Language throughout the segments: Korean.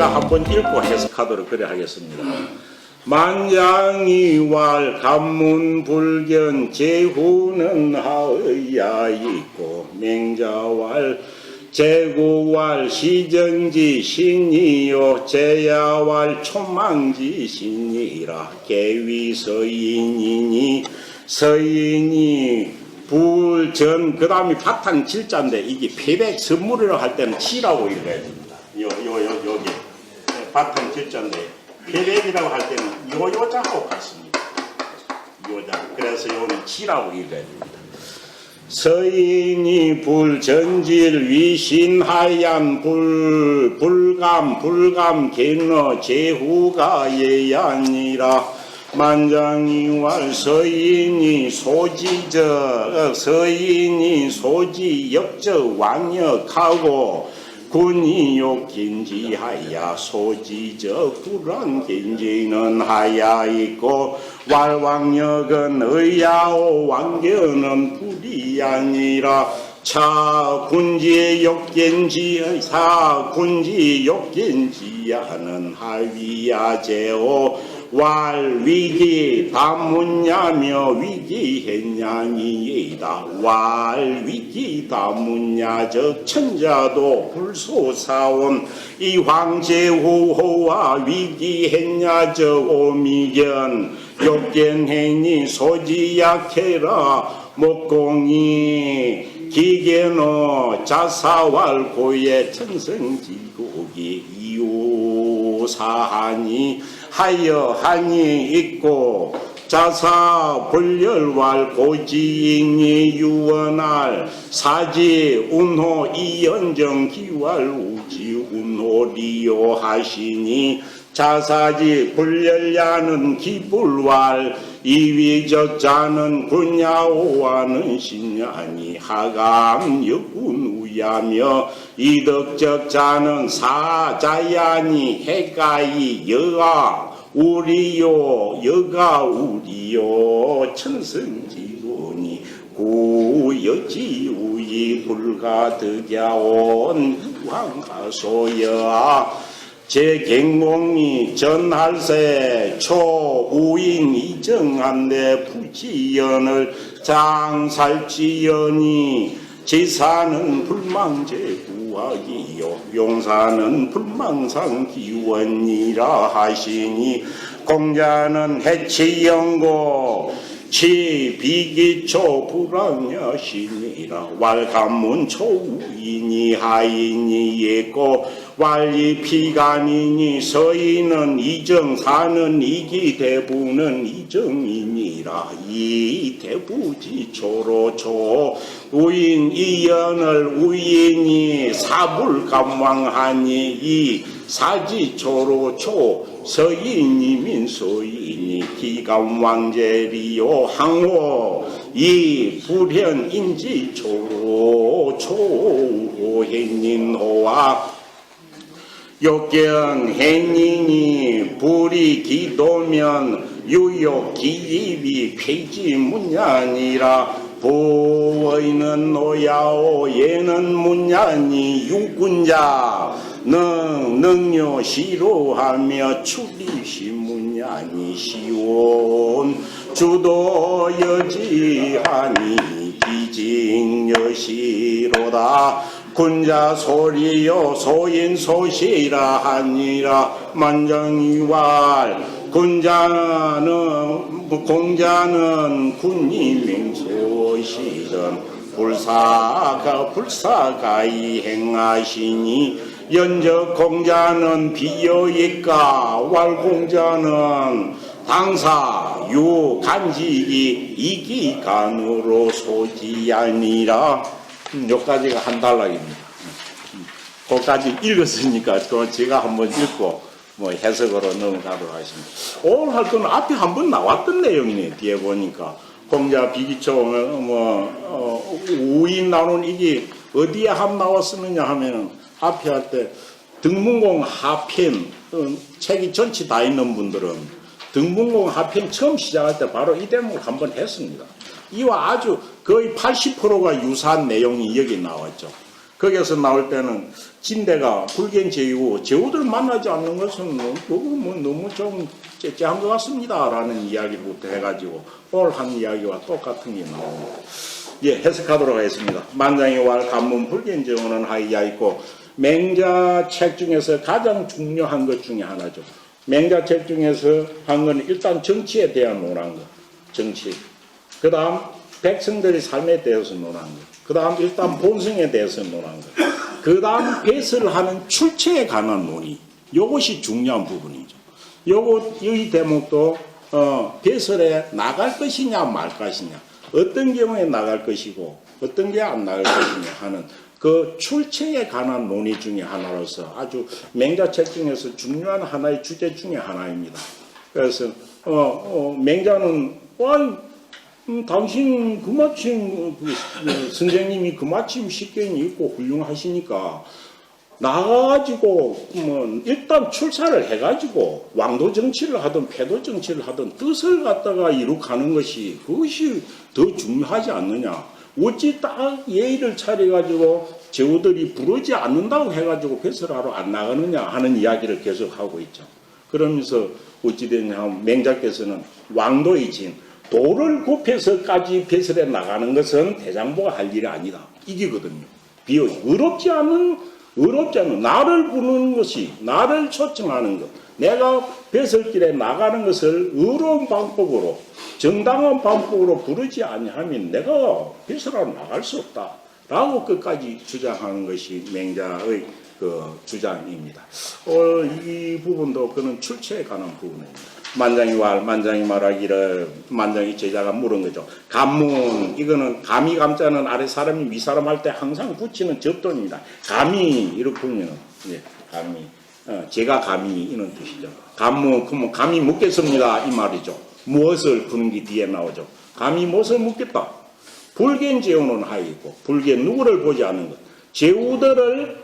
제가 한번 읽고 해석하도록 그래 하겠습니다. 만장이왈 간문불견 제후는 하의야 있고 맹자왈 제구왈 시정지 신이요 제야왈 초망지 신이라 개위서인이니 서인이 불전 그 다음에 바탕 질자인데 이게 패백 선물이라고 할 때는 치라고 읽어야 됩니다. 여기 바탕 질자인데 패백이라고 할 때는 요자하고 같습니다. 요자. 그래서 요는 치라고 읽어야 됩니다. 서인이 불전질 위신하얀 불감 개너 제후가 예야니라 만장이왈 서인이 소지 역적 왕역하고 군이 욕긴지하야 소지적 불안긴지는 하야 있고 왈왕역은 의야오 왕견은 불이 아니라 사군지 욕긴지야는 하위야 제오 왈 위기 다문야며 위기했냐니이다. 왈 위기 다문야적 천자도 불소사원 이 황제후호와 위기했냐적 오미견 욕견행이 소지약해라 목공이 기계노 자사왈 고의 천성지국이 이오사하니 하여하니 있고 자사 불열왈 고지잉이 유언할 사지 운호 이연정 기왈 우지 운호리요 하시니 자사지 불열야는 기불왈 이위적 자는 군야오와는 신야니 하감 역군 우야며 이덕적 자는 사자야니 해가이 여가 우리요 여가 우리요 천승지군이 구여지 우이 불가득야온 황가소여 제갱공이 전할세 초우인 이정한데 부지연을 장살지연이 지사는 불망제구하기요 용사는 불망상기원이라 하시니 공자는 해치영고 치비기초 불황여신이라 왈간문 초우인이 하인이 있고 왈이피간이니 서인은 이정사는 이기대부는 이정이니라 이대부지초로초 우인 이연을 우인이 사불감왕하니 이 사지초로초 서인이 민서인이 기감왕제리요 항호 이 불현인지초로초 행인호와 욕견 행인이 불이 기도면 유욕 기입이 폐지문야니라 보의는 노야오 예는 문야니 유군자 능요 시로하며 출리시문야니 시온 주도 여지하니 기징여시로다 군자 소리요 소인 소시라 하니라 만장이왈 공자는 군이맹소시던 불사가이 행하시니 연적 공자는 비여있가 왈공자는 당사 유간직이 이기간으로 소지아니라. 여기까지가 한 단락입니다. 거기까지 읽었으니까 또 제가 한번 읽고 뭐 해석으로 넘어가도록 하겠습니다. 오늘 할 거는 앞에 한번 나왔던 내용이네. 뒤에 보니까 공자 비기초 우인 나눈 이게 어디에 함 나왔었느냐 하면은 앞에 할 때 등문공 하편 책이 전체 다 있는 분들은 등문공 하편 처음 시작할 때 바로 이 대목을 한번 했습니다. 이와 아주 거의 80%가 유사한 내용이 여기 나왔죠. 거기에서 나올 때는 진대가 불견제이고 제후들을 만나지 않는 것은 너무 좀 째째한 것 같습니다 라는 이야기부터 해가지고 오늘 한 이야기와 똑같은 게 나옵니다. 예, 해석하도록 하겠습니다. 만장의 왈 간문 불견제오는 하이야 있고 맹자 책 중에서 가장 중요한 것 중에 하나죠. 맹자 책 중에서 한 건 일단 정치에 대한 논한 것, 정치. 그 다음 백성들의 삶에 대해서 논한 것. 그 다음 일단 본성에 대해서 논한 것. 그 다음 배설을 하는 출처에 관한 논의. 이것이 중요한 부분이죠. 이 대목도 배설에 나갈 것이냐 말 것이냐, 어떤 경우에 나갈 것이고 어떤 게 안 나갈 것이냐 하는 그 출처에 관한 논의 중에 하나로서 아주 맹자책 중에서 중요한 하나의 주제 중에 하나입니다. 그래서 맹자는 당신 그마침 선생님이 그마침 식견이 있고 훌륭하시니까 나가가지고 일단 출사를 해가지고 왕도 정치를 하든 패도 정치를 하든 뜻을 갖다가 이룩하는 것이 그것이 더 중요하지 않느냐. 어찌 딱 예의를 차려가지고 제후들이 부르지 않는다고 해가지고 배설하러 안 나가느냐 하는 이야기를 계속하고 있죠. 그러면서 어찌됐냐 하면 맹자께서는 왕도의 진 도를 굽혀서까지 배설해 나가는 것은 대장부가 할 일이 아니다. 이기거든요. 어렵지 않은 나를 부르는 것이 나를 초청하는 것, 내가 배설길에 나가는 것을 의로운 방법으로 정당한 방법으로 부르지 아니하면 내가 배설하러 나갈 수 없다 라고 끝까지 주장하는 것이 맹자의 그 주장입니다. 이 부분도 그는 출처에 관한 부분입니다. 만장이 말하기를 만장이 제자가 물은 거죠. 감문, 이거는 감이 감자는 아래 사람이 윗사람 할 때 항상 붙이는 접돈입니다. 감이 이렇게 보면 예, 감이 제가 감이 이런 뜻이죠. 감문 그러면 감이 묻겠습니다 이 말이죠. 무엇을 그런 게 뒤에 나오죠. 감히 무엇을 묻겠다. 불견제후는 하이고 불견 누구를 보지 않는 것, 제후들을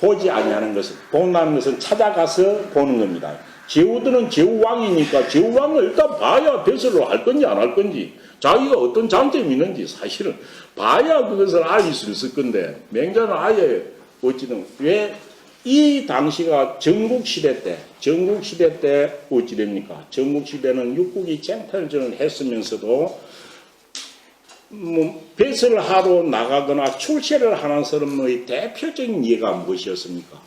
보지 아니하는 것은 본다는 것은 찾아가서 보는 겁니다. 제후들은 제후왕이니까 제후왕을 일단 봐야 배설을 할 건지 안 할 건지 자기가 어떤 장점이 있는지 사실은 봐야 그것을 알 수 있을 건데 맹자는 아예 어찌든 왜 이 당시가 전국시대 때 어찌 됩니까? 전국시대는 육국이 쟁탈전을 했으면서도 배설을 하러 나가거나 출세를 하는 사람의 대표적인 예가 무엇이었습니까?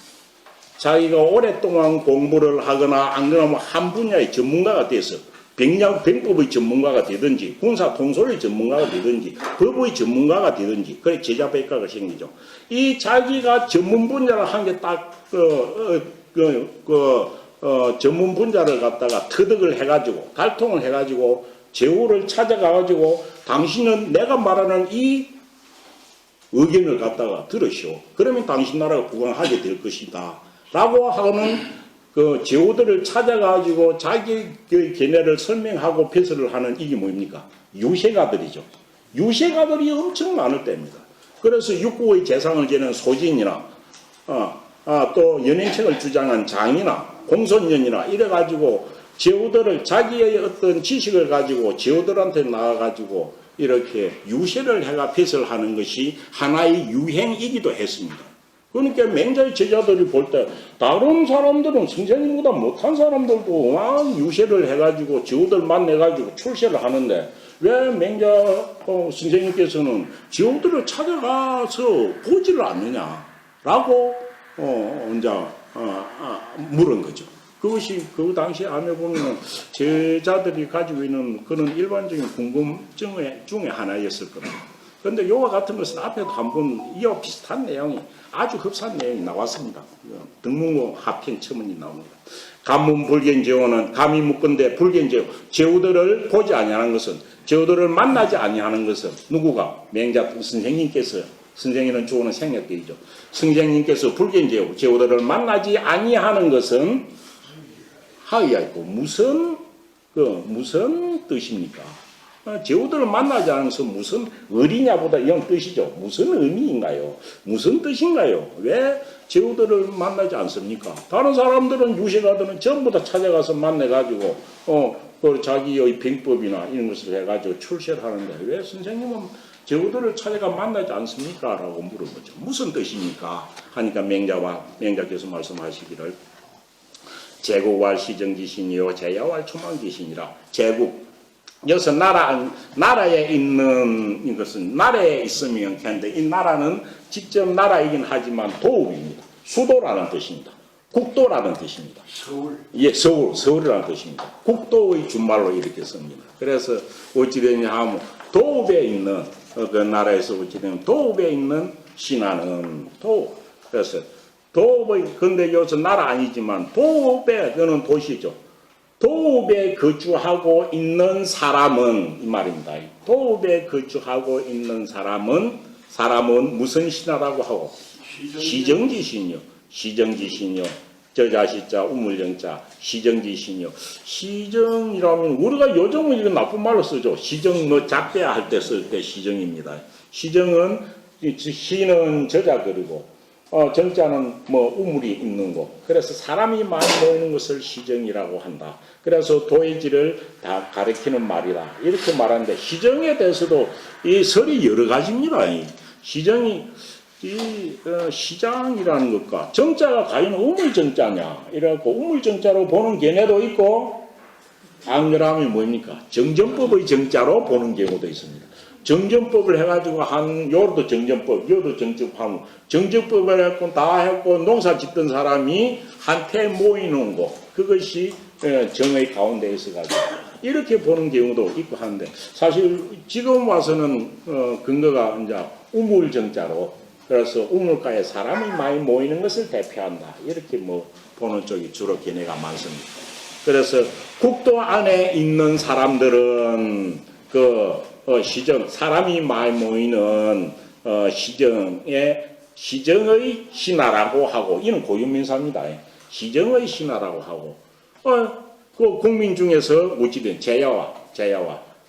자기가 오랫동안 공부를 하거나 안 그러면 한 분야의 전문가가 돼서 병법의 전문가가 되든지 군사 통솔의 전문가가 되든지 법의 전문가가 되든지 그래 제자백과가 생기죠. 이 자기가 전문 분야를 한 게 딱 전문 분야를 갖다가 터득을 해가지고 갈통을 해가지고 제후를 찾아가가지고 당신은 내가 말하는 이 의견을 갖다가 들으시오. 그러면 당신 나라가 부강하게 될 것이다. 라고 하는 그 제후들을 찾아가지고 자기 그 견해를 설명하고 배설을 하는 이게 뭡니까? 유세가들이죠. 유세가들이 엄청 많을 때입니다. 그래서 육국의 재상을 지는 소진이나 또 연행책을 주장한 장이나 공손년이나 이래가지고 제후들을 자기의 어떤 지식을 가지고 제후들한테 나와가지고 이렇게 유세를 해가 배설하는 것이 하나의 유행이기도 했습니다. 그러니까 맹자의 제자들이 볼 때 다른 사람들은 선생님보다 못한 사람들도 막 유세를 해가지고 제후들 만나가지고 출세를 하는데 왜 맹자 선생님께서는 제후들을 찾아가서 보지를 않느냐라고 이제 물은 거죠. 그것이 그 당시 안에 보면 제자들이 가지고 있는 그런 일반적인 궁금증 중에 하나였을 겁니다. 그런데 요와 같은 것은 앞에도 한번 이와 비슷한 내용이 아주 흡사한 내용이 나왔습니다. 등문고 하편 첨언이 나옵니다. 감문 불견제후는 감이 묻건대 불견제후 제후들을 보지 아니하는 것은 제후들을 만나지 아니하는 것은 누구가 맹자 선생님께서 선생님은 주어는 생략되죠. 선생님께서 불견제후 제후들을 만나지 아니하는 것은 하의야 있고 무슨 뜻입니까? 제후들을 만나지 않은 것은 무슨 의리냐보다 이런 뜻이죠. 무슨 의미인가요? 무슨 뜻인가요? 왜 제후들을 만나지 않습니까? 다른 사람들은 유세가들은 전부 다 찾아가서 만나가지고 자기의 병법이나 이런 것을 해가지고 출세를 하는데 왜 선생님은 제후들을 찾아가 만나지 않습니까? 라고 물어보죠. 무슨 뜻입니까? 하니까 맹자께서 말씀하시기를 제국왈 시정지신이요 제야왈 초망지신이라. 제국, 여기서 나라에 있는 이것은 나라에 있으면 되는데 이 나라는 직접 나라이긴 하지만 도읍입니다. 수도라는 뜻입니다. 국도라는 뜻입니다. 서울. 예, 서울이라는 뜻입니다. 국도의 준말로 이렇게 씁니다. 그래서 어찌되냐 하면 도읍에 있는 그 나라에서 어찌되면 도읍에 있는 신하는 도읍. 그래서 도읍의 근데 여기서 나라 아니지만 도읍에 그는 도시죠. 도읍에 거주하고 있는 사람은 이 말입니다. 도읍에 거주하고 있는 사람은 무슨 신하라고 하고 시정지신이요. 시정지신이요. 저자시자 우물정자 시정지신이요. 시정이라면 우리가 요즘은 이거 나쁜 말로 쓰죠. 시정 뭐 작대야 할 때 쓸 때 시정입니다. 시정은 시는 저자 그리고 정자는 뭐 우물이 있는 곳. 그래서 사람이 많이 모이는 것을 시정이라고 한다. 그래서 도의지를 다 가리키는 말이다. 이렇게 말하는데 시정에 대해서도 이 설이 여러 가지입니다. 시정이 시장이라는 것과 정자가 과연 우물정자냐 이래갖고 우물정자로 보는 견해도 있고 악렬함이 뭡니까? 정전법의 정자로 보는 경우도 있습니다. 정전법을 해가지고 요도 정전법, 요도 정전하면 정전법을 해갖고 다 했고 농사 짓던 사람이 한테 모이는 거 그것이 정의 가운데 있어가지고 이렇게 보는 경우도 있고 하는데 사실 지금 와서는 근거가 이제 우물정자로 그래서 우물가에 사람이 많이 모이는 것을 대표한다. 이렇게 뭐 보는 쪽이 주로 견해가 많습니다. 그래서 국도 안에 있는 사람들은 시정, 사람이 많이 모이는 시정의 신하라고 하고 이는 고유명사입니다. 시정의 신하라고 하고 그 국민 중에서 어찌된 제야와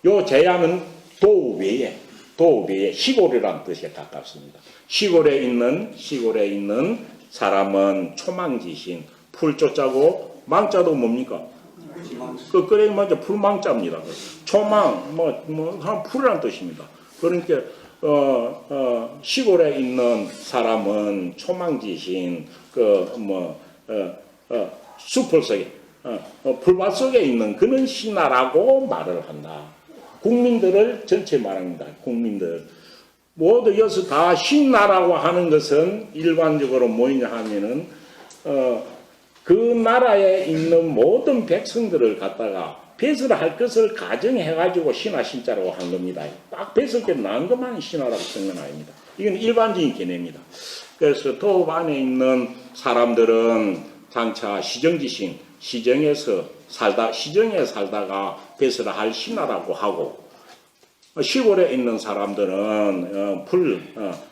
요 제야는 도외에 시골이라는 뜻에 가깝습니다. 시골에 있는 사람은 초망지신 풀조자고 망자도 뭡니까? 그래 먼저 풀망자입니다. 초망 한 풀이라는 뜻입니다. 그러니까 시골에 있는 사람은 초망지신 숲을 속에 풀밭 속에 있는 그는 신하라고 말을 한다. 국민들을 전체 말합니다. 국민들 모두 여기서 다 신나라고 하는 것은 일반적으로 뭐냐 하면은 그 나라에 있는 모든 백성들을 갖다가 배설할 것을 가정해가지고 신하 신자라고 한 겁니다. 딱 배설 때 나은 것만 신하라고 쓴 건 아닙니다. 이건 일반적인 개념입니다. 그래서 도읍 안에 있는 사람들은 장차 시정지신 시정에 살다가 배설을 할 신하라고 하고 시골에 있는 사람들은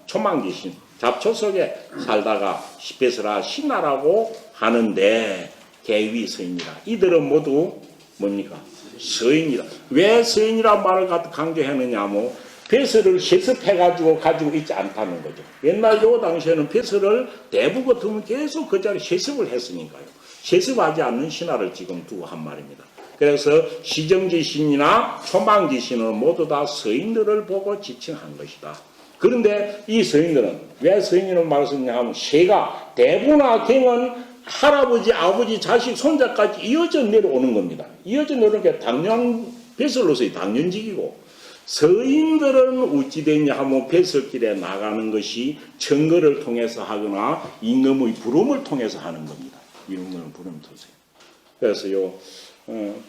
초망지신 잡초 속에 살다가 배설할 신하라고 하는데 개위 서인이라 이들은 모두 뭡니까? 서인이다. 왜 서인이란 말을 강조했느냐 하면 배설을 세습해가지고 가지고 있지 않다는 거죠. 옛날 요 당시에는 배설을 대부 같으면 계속 그 자리에 세습을 했으니까요. 세습하지 않는 신하를 지금 두고 한 말입니다. 그래서 시정지신이나 초망지신은 모두 다 서인들을 보고 지칭한 것이다. 그런데 이 서인들은 왜 서인이라는 말을 쓰냐 하면 세가 대부나 경은 할아버지, 아버지, 자식, 손자까지 이어져 내려오는 겁니다. 이어져 내려오는 게 당연 배설로서의 당연직이고 서인들은 어찌 됐냐 하면 배설길에 나가는 것이 청거를 통해서 하거나 임금의 부름을 통해서 하는 겁니다. 임금의 부름을 통해서. 그래서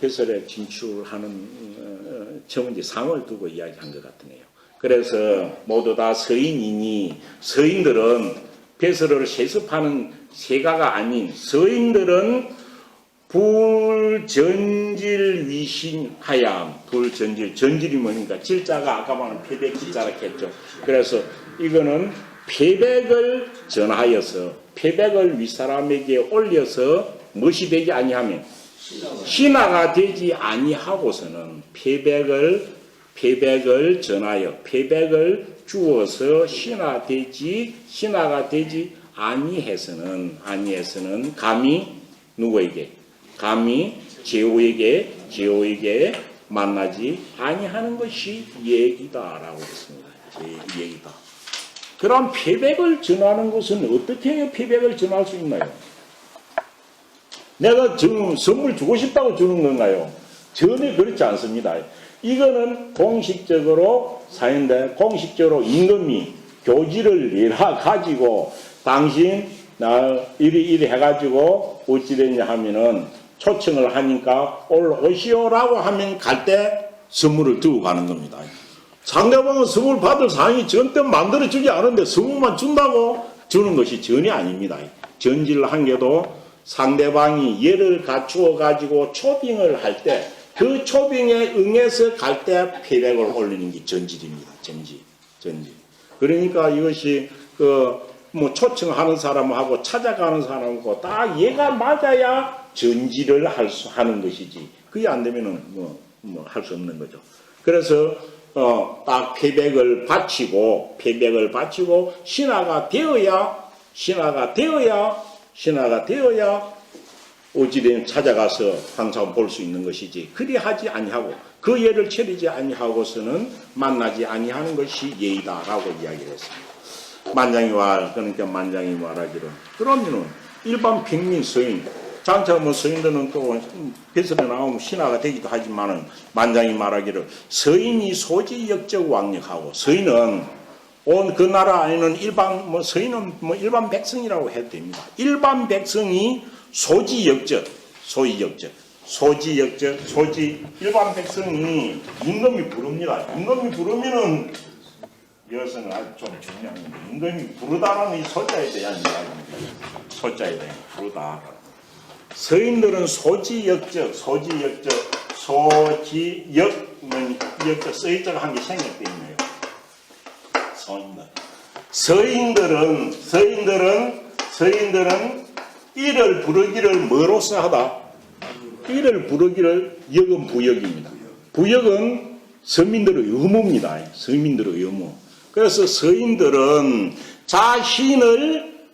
배설에 진출하는 정은지 상을 두고 이야기한 것 같으네요. 그래서 모두 다 서인이니 서인들은 배설을 세습하는 세가가 아닌 서인들은 불전질위신하ям 전질이 뭐니까 질자가 아까 말한 패백 질자라 했죠. 그래서 이거는 패백을 전하여서 패백을 윗사람에게 올려서 무엇이 되지 아니하면 신하가 되지 아니하고서는 패백을 전하여 패백을 주어서 신하가 되지 아니해서는 감히 누구에게 감히 제후에게 만나지 아니하는 것이 예이다라고 했습니다. 제 얘기다. 그럼 패백을 전하는 것은 어떻게 패백을 전할 수 있나요? 내가 선물 주고 싶다고 주는 건가요? 전혀 그렇지 않습니다. 이거는 공식적으로 사인데 공식적으로 임금이 교지를 내라 가지고 당신 나 이리 해가지고 어찌 됐냐 하면은 초청을 하니까 올오시오라고 하면 갈 때 선물을 두고 가는 겁니다. 상대방은 선물 받을 상황이 전때 만들어주지 않은데 선물만 준다고 주는 것이 전혀 아닙니다. 전지를 한 게도 상대방이 예를 갖추어 가지고 초빙을 할 때 그 초빙에 응해서 갈 때 패백을 올리는 게 전질입니다. 전질. 그러니까 이것이 뭐 초청하는 사람하고 찾아가는 사람하고 딱 얘가 맞아야 전지를 하는 것이지. 그게 안 되면은 뭐 할 수 없는 거죠. 그래서 딱 패백을 바치고 신하가 되어야 어찌되면 찾아가서 항상 볼 수 있는 것이지. 그리 하지 아니하고 그 예를 차리지 아니하고서는 만나지 아니하는 것이 예의다라고 이야기를 했습니다. 만장이 왈, 그러니까 만장이 말하기를. 그러면은 일반 평민 서인, 장차 뭐 서인들은 또 벼슬에 나오면 신하가 되기도 하지만은 만장이 말하기를 서인이 소지역적 왕력하고 소인은 온 그 나라 안에는 일반 뭐 서인은 뭐 일반 백성이라고 해도 됩니다. 일반 백성이 소지역적 일반 백성이 임금이 부릅니다. 임금이 부르면은 이것은 아주 좀 중요한 건데 임금이 부르다는 이 소자에 대한 이야기입니다. 소자에 대한 부르다. 서인들은 소지역적 서의자가 한 개 생략되어 있네요. 서인들은 이를 부르기를 뭐로써 하다? 이를 부르기를 역은 부역입니다. 부역은 서민들의 의무입니다. 서민들의 의무. 그래서 서인들은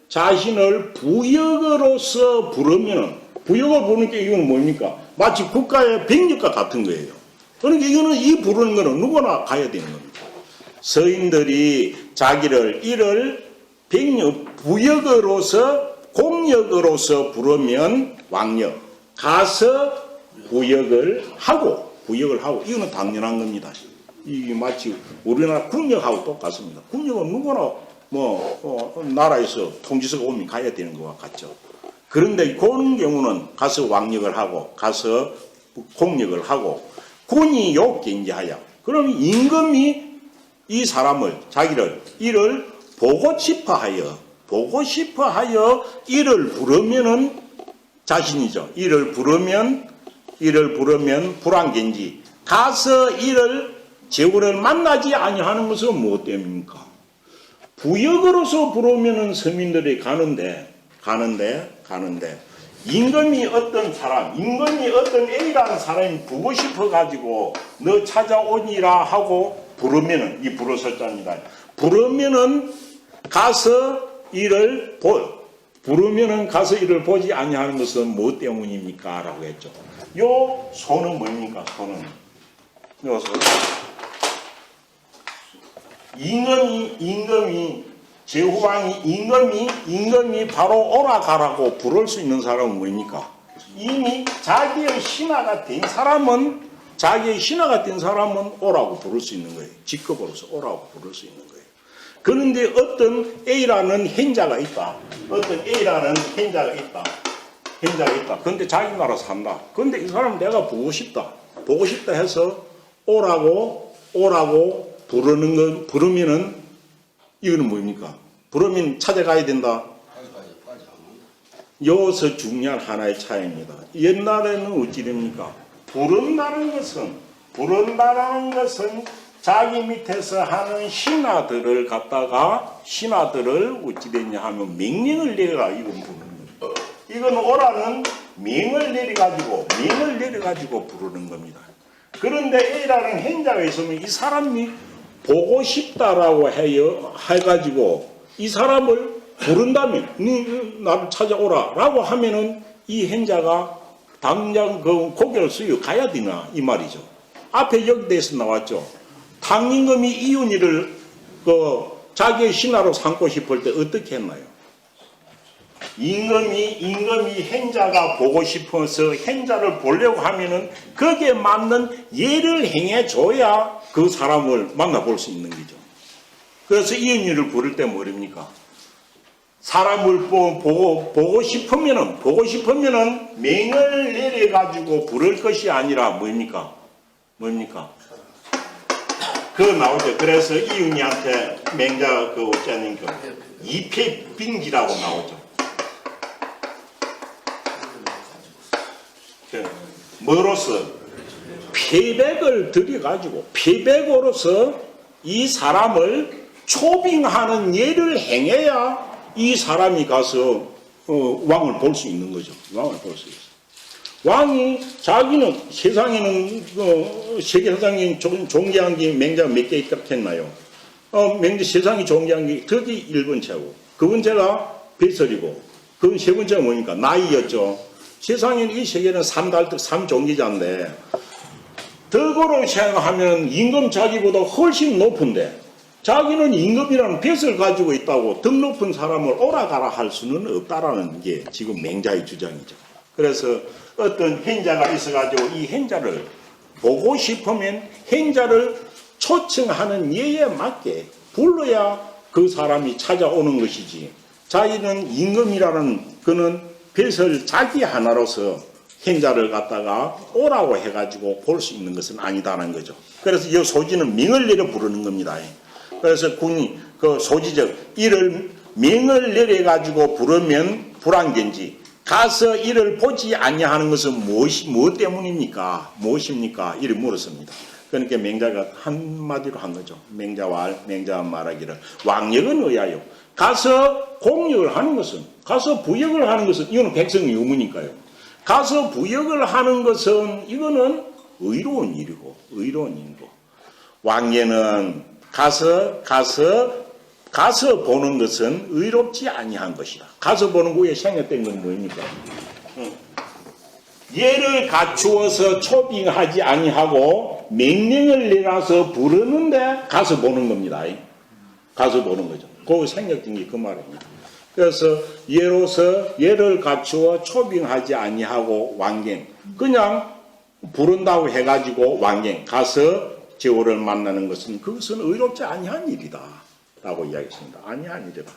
자신을 부역으로서 부르면 부역을 부르는 게 이건 뭡니까? 마치 국가의 병력과 같은 거예요. 그러니까 이거는 이 부르는 거는 누구나 가야 되는 겁니다. 서인들이 자기를 이를 부역으로서 공역으로서 부르면 왕역 가서 부역을 하고 이거는 당연한 겁니다. 이게 마치 우리나라 국력하고 똑같습니다. 국력은 누구나 나라에서 통지서가 오면 가야 되는 것과 같죠. 그런데 그런 경우는 가서 왕역을 하고 가서 공역을 하고 군이 욕경지하여 그럼 임금이 이 사람을 자기를 이를 보고 싶어하여 이를 부르면은 자신이죠. 이를 부르면 불안견지 가서 이를 제후를 만나지 아니하는 것은 무엇 때문입니까? 부역으로서 부르면은 서민들이 가는데 임금이 어떤 A라는 사람이 보고 싶어 가지고 너 찾아오니라 하고 부르면은 이 불어설자입니다. 부르면은 가서 이를 보지 아니하는 것은 무엇 때문입니까? 라고 했죠. 요 소는 뭡니까? 소는 요 소. 임금이 제후왕이 임금이 바로 오라 가라고 부를 수 있는 사람은 뭡니까? 이미 자기의 신하가 된 사람은 오라고 부를 수 있는 거예요. 직급으로서 오라고 부를 수 있는 거예요. 그런데 어떤 A라는 행자가 있다. 그런데 자기 나라 산다. 그런데 이 사람 내가 보고 싶다 해서 오라고 부르면은 이거는 뭡니까? 부르면 찾아가야 된다. 여기서 중요한 하나의 차이입니다. 옛날에는 어찌 됩니까? 부른다는 것은 자기 밑에서 하는 신하들을 어찌 됐냐 하면 명령을 내려라. 이건 부르는 겁니다. 이건 오라는 명을 내려가지고 부르는 겁니다. 그런데 A라는 행자가 있으면 이 사람이 보고 싶다라고 해가지고 이 사람을 부른다면 나를 찾아오라 라고 하면은 이 행자가 당장 그 고개를 숙여 가야 되나 이 말이죠. 앞에 여기에서 나왔죠. 탕임금이 이윤이를 자기의 신하로 삼고 싶을 때 어떻게 했나요? 임금이 행자가 보고 싶어서 행자를 보려고 하면은 거기에 맞는 예를 행해줘야 그 사람을 만나볼 수 있는 거죠. 그래서 이은율을 부를 때 뭐랍니까? 사람을 보고 싶으면은 명을 내려가지고 부를 것이 아니라 뭡니까? 그거 나오죠. 그래서 이은희한테 맹자 어쩌는 이패빙기라고 나오죠. 뭐로서? 패백을 들여가지고 패백으로서 이 사람을 초빙하는 예를 행해야 이 사람이 가서 왕을 볼 수 있는 거죠. 왕을 볼 수 있어요. 왕이 자기는 세상에는 세계사상에 존귀한 게 맹자가 몇 개 있겠나요? 맹자 세상에 존귀한 게 덕이 1번째고 그 번째가 배설이고 그 세 번째가 뭡니까? 나이였죠. 세상에는 이 세계는 3달득 3존귀자인데 덕으로 생각하면 임금 자기보다 훨씬 높은데 자기는 임금이라는 뱃을 가지고 있다고 덕 높은 사람을 오라가라 할 수는 없다라는 게 지금 맹자의 주장이죠. 그래서 어떤 행자가 있어가지고 이 행자를 보고 싶으면 행자를 초청하는 예에 맞게 불러야 그 사람이 찾아오는 것이지 자기는 임금이라는 그는 뱃을 자기 하나로서 행자를 갖다가 오라고 해가지고 볼 수 있는 것은 아니다라는 거죠. 그래서 이 소지는 명을 내려 부르는 겁니다. 그래서 군이 그 소지적 이를 명을 내려가지고 부르면 불안견지 가서 이를 보지 아니하는 것은 무엇 때문입니까? 무엇입니까? 이를 물었습니다. 그러니까 맹자가 한마디로 한 거죠. 맹자가 말하기를 왕력은 의하여 가서 공력을 하는 것은 가서 부역을 하는 것은 이거는 백성의 의무니까요. 가서 부역을 하는 것은 이거는 의로운 일이고 왕예는 가서 보는 것은 의롭지 아니한 것이다. 가서 보는 거에 생각된 건 뭐입니까? 예를 갖추어서 초빙하지 아니하고 명령을 내놔서 부르는데 가서 보는 겁니다. 가서 보는 거죠. 그 생각된 게 그 말입니다. 그래서 예를 갖추어 초빙하지 아니하고 왕갱 그냥 부른다고 해가지고 왕갱 가서 제호를 만나는 것은 그것은 의롭지 아니한 일이다 라고 이야기했습니다. 아니한 일이다.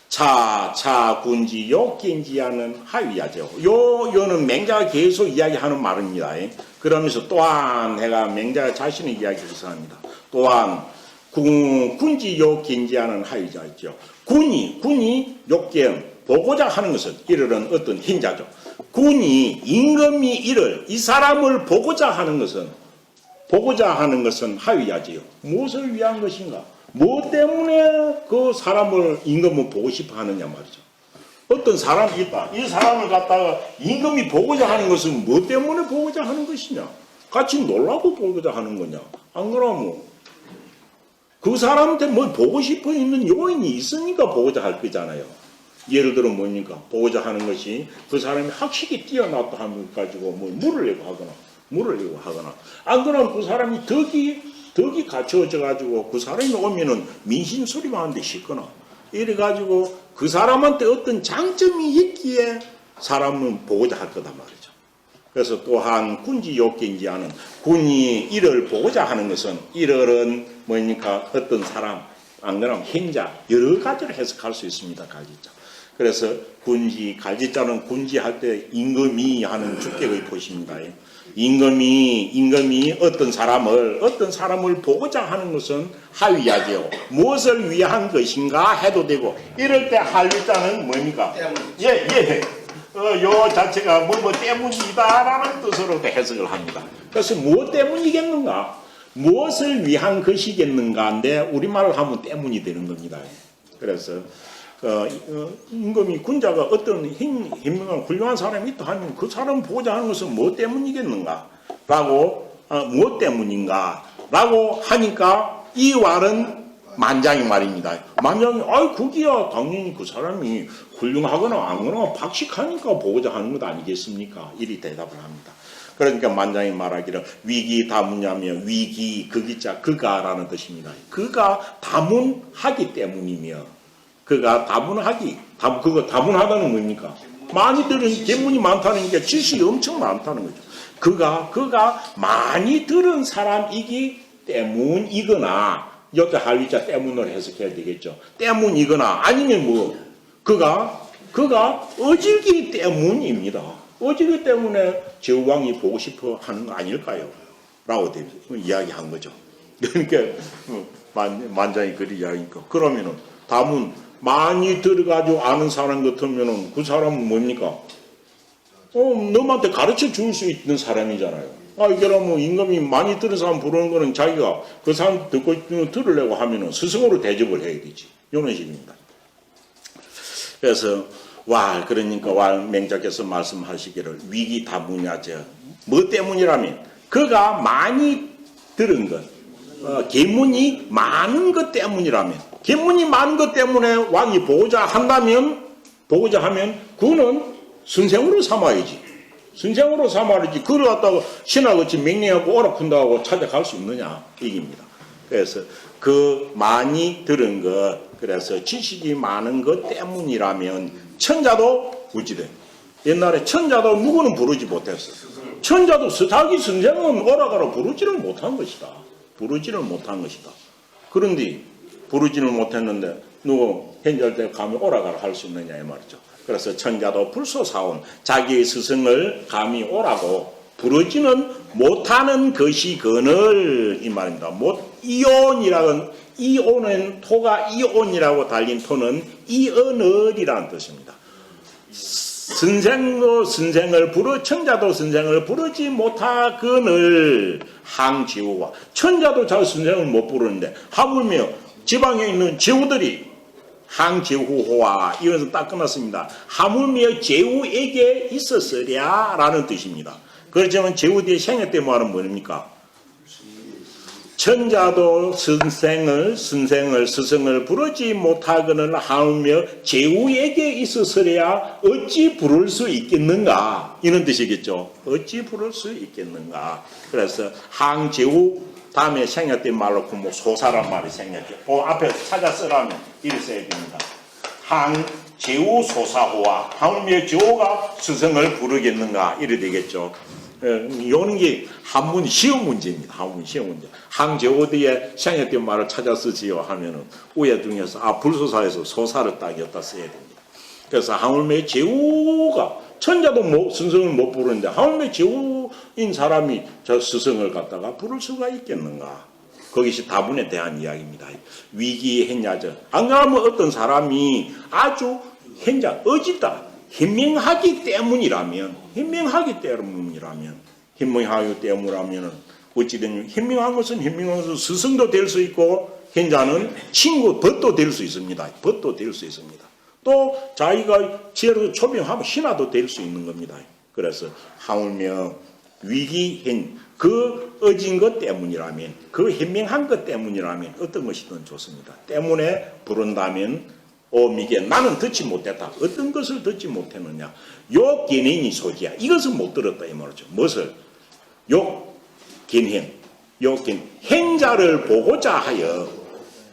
차 군지 욕긴지하는 하위야죠. 요는 맹자가 계속 이야기하는 말입니다. 그러면서 또한 내가 맹자가 자신의 이야기를 합니다. 또한 군지 욕긴지하는 하위자 있죠. 군이 욕견 보고자 하는 것은 이르는 어떤 행자죠. 군이 임금이 이 사람을 보고자 하는 것은 하위야지요. 무엇을 위한 것인가? 뭐 때문에 그 사람을 임금을 보고 싶어 하느냐 말이죠. 어떤 사람이 있다. 이 사람을 갖다가 임금이 보고자 하는 것은 뭐 때문에 보고자 하는 것이냐? 같이 놀라고 보고자 하는 거냐? 안 그러면 그 사람한테 뭐 보고 싶어 있는 요인이 있으니까 보고자 할 거잖아요. 예를 들어 뭡니까? 보고자 하는 것이 그 사람이 학식이 뛰어났다 하면 가지고 뭐 물으려고 하거나 안 그러면 그 사람이 덕이 갖춰져 가지고 그 사람이 오면은 민심 소리만 하는데 싶거나 이래 가지고 그 사람한테 어떤 장점이 있기에 사람은 보고자 할 거다 말이죠. 그래서 또한 군지 욕견지 하는 군이 이를 보고자 하는 것은 이를은 뭡니까? 어떤 사람 안 그러면 행자 여러 가지로 해석할 수 있습니다. 갈지자. 그래서 갈지자는 군지할 때 임금이 하는 주격의 표시입니다. 임금이 어떤 사람을 보고자 하는 것은 하위야죠. 무엇을 위한 것인가 해도 되고 이럴 때 하위자는 뭡니까? 요 자체가 뭐 때문이다라는 뜻으로도 해석을 합니다. 그래서 무엇 때문이겠는가? 무엇을 위한 것이겠는가인데 우리말을 하면 때문이 되는 겁니다. 그래서 임금이 군자가 어떤 현명한 훌륭한 사람이 있다 하면 그 사람 보고자 하는 것은 뭐 때문이겠는가? 무엇 때문인가? 라고 하니까 이 말은 만장이 말입니다. 만장이 그기야 당연히 그 사람이 훌륭하거나 안 그러나 박식하니까 보고자 하는 것 아니겠습니까? 이리 대답을 합니다. 그러니까 만장이 말하기를 위기 다문야며 위기 그기자 그가라는 뜻입니다. 그가 다문하기 때문이며 그가 그거 다문하다는 뭡니까? 많이 들은 계문이 많다는 게 지식이 엄청 많다는 거죠. 그가 많이 들은 사람이기 때문이거나 여기 할리자 때문으로 해석해야 되겠죠. 때문이거나 아니면 뭐 그가 어질기 때문입니다. 어질기 때문에 제후왕이 보고 싶어 하는 거 아닐까요? 라고 이야기한 거죠. 그러니까 만장이 그리 이야기니까 그러면은 다문 많이 들어가지고 아는 사람 같으면은 그 사람은 뭡니까? 너한테 가르쳐 줄 수 있는 사람이잖아요. 이게라면 임금이 많이 들은 사람 부르는 거는 자기가 그 사람 듣고 들으려고 하면은 스승으로 대접을 해야 되지. 이런 식입니다. 그래서 그러니까 맹자께서 말씀하시기를 위기 다문야제 뭐 때문이라면 그가 많이 들은 것, 계문이 많은 것 때문이라면 계문이 많은 것 때문에 왕이 보고자 하면 그는 선생으로 삼아야지. 선생으로 삼아야지. 그걸 갖다가 신하같이 명령하고 오라푼다고 찾아갈 수 있느냐 얘기입니다. 그래서 그 많이 들은 것, 그래서 지식이 많은 것 때문이라면 천자도 부지대. 옛날에 천자도 누구는 부르지 못했어. 천자도 자기 선생은 오라가라 부르지를 못한 것이다. 그런데 부르지를 못했는데 누구 현절 때 감히 오라가라 할 수 있느냐 이 말이죠. 그래서 천자도 불소사온 자기의 스승을 감히 오라고 부르지는 못하는 것이 그늘 이 말입니다. 이온은 토가 이온이라고 달린 토는 이언을이라는 뜻입니다. 천자도 선생을 부르지 못하거늘 항지우와 천자도 자기 선생을 못 부르는데 하물며 지방에 있는 제후들이 항제후호와 이것은 딱 끝났습니다. 하물며 제후에게 있었으랴라는 뜻입니다. 그렇지만 제후 뒤에 생애 때 말은 뭡니까? 천자도 스승을 부르지 못하거늘 하물며 제후에게 있었으랴 어찌 부를 수 있겠는가 이런 뜻이겠죠. 어찌 부를 수 있겠는가. 그래서 항제후 다음에 생략된 말로 뭐 소사란 말이 생략돼. 앞에 찾아 쓰라면 이렇게 써야 됩니다. 항제후 소사호와 하물며 제후가 스승을 부르겠는가 이래 되겠죠. 이런 게 한문 시험 문제입니다. 한문 시험 문제. 항제후 뒤에 생략된 말을 찾아 쓰지요 하면은 우에 중에서 불소사에서 소사를 딱 였다 써야 됩니다. 그래서 하물며 제후가 천자도 스승을 못 부르는데 하물며 제후인 사람이 저 스승을 갖다가 부를 수가 있겠는가. 거기서 다분에 대한 이야기입니다. 위기했냐죠. 안 그러면 어떤 사람이 아주 어짓다. 현명하기 때문이라면 어찌든 현명한 것은 스승도 될 수 있고 현자는 친구 벗도 될 수 있습니다. 또 자기가 지혜로 초명하면 신하도 될 수 있는 겁니다. 그래서 하물며 그 어진 것 때문이라면 그 현명한 것 때문이라면 어떤 것이든 좋습니다. 때문에 부른다면 미게 나는 듣지 못했다. 어떤 것을 듣지 못했느냐. 요 견행이 소지야. 이것을 못 들었다 이 말이죠. 무엇을? 요 견행. 행자를 보고자 하여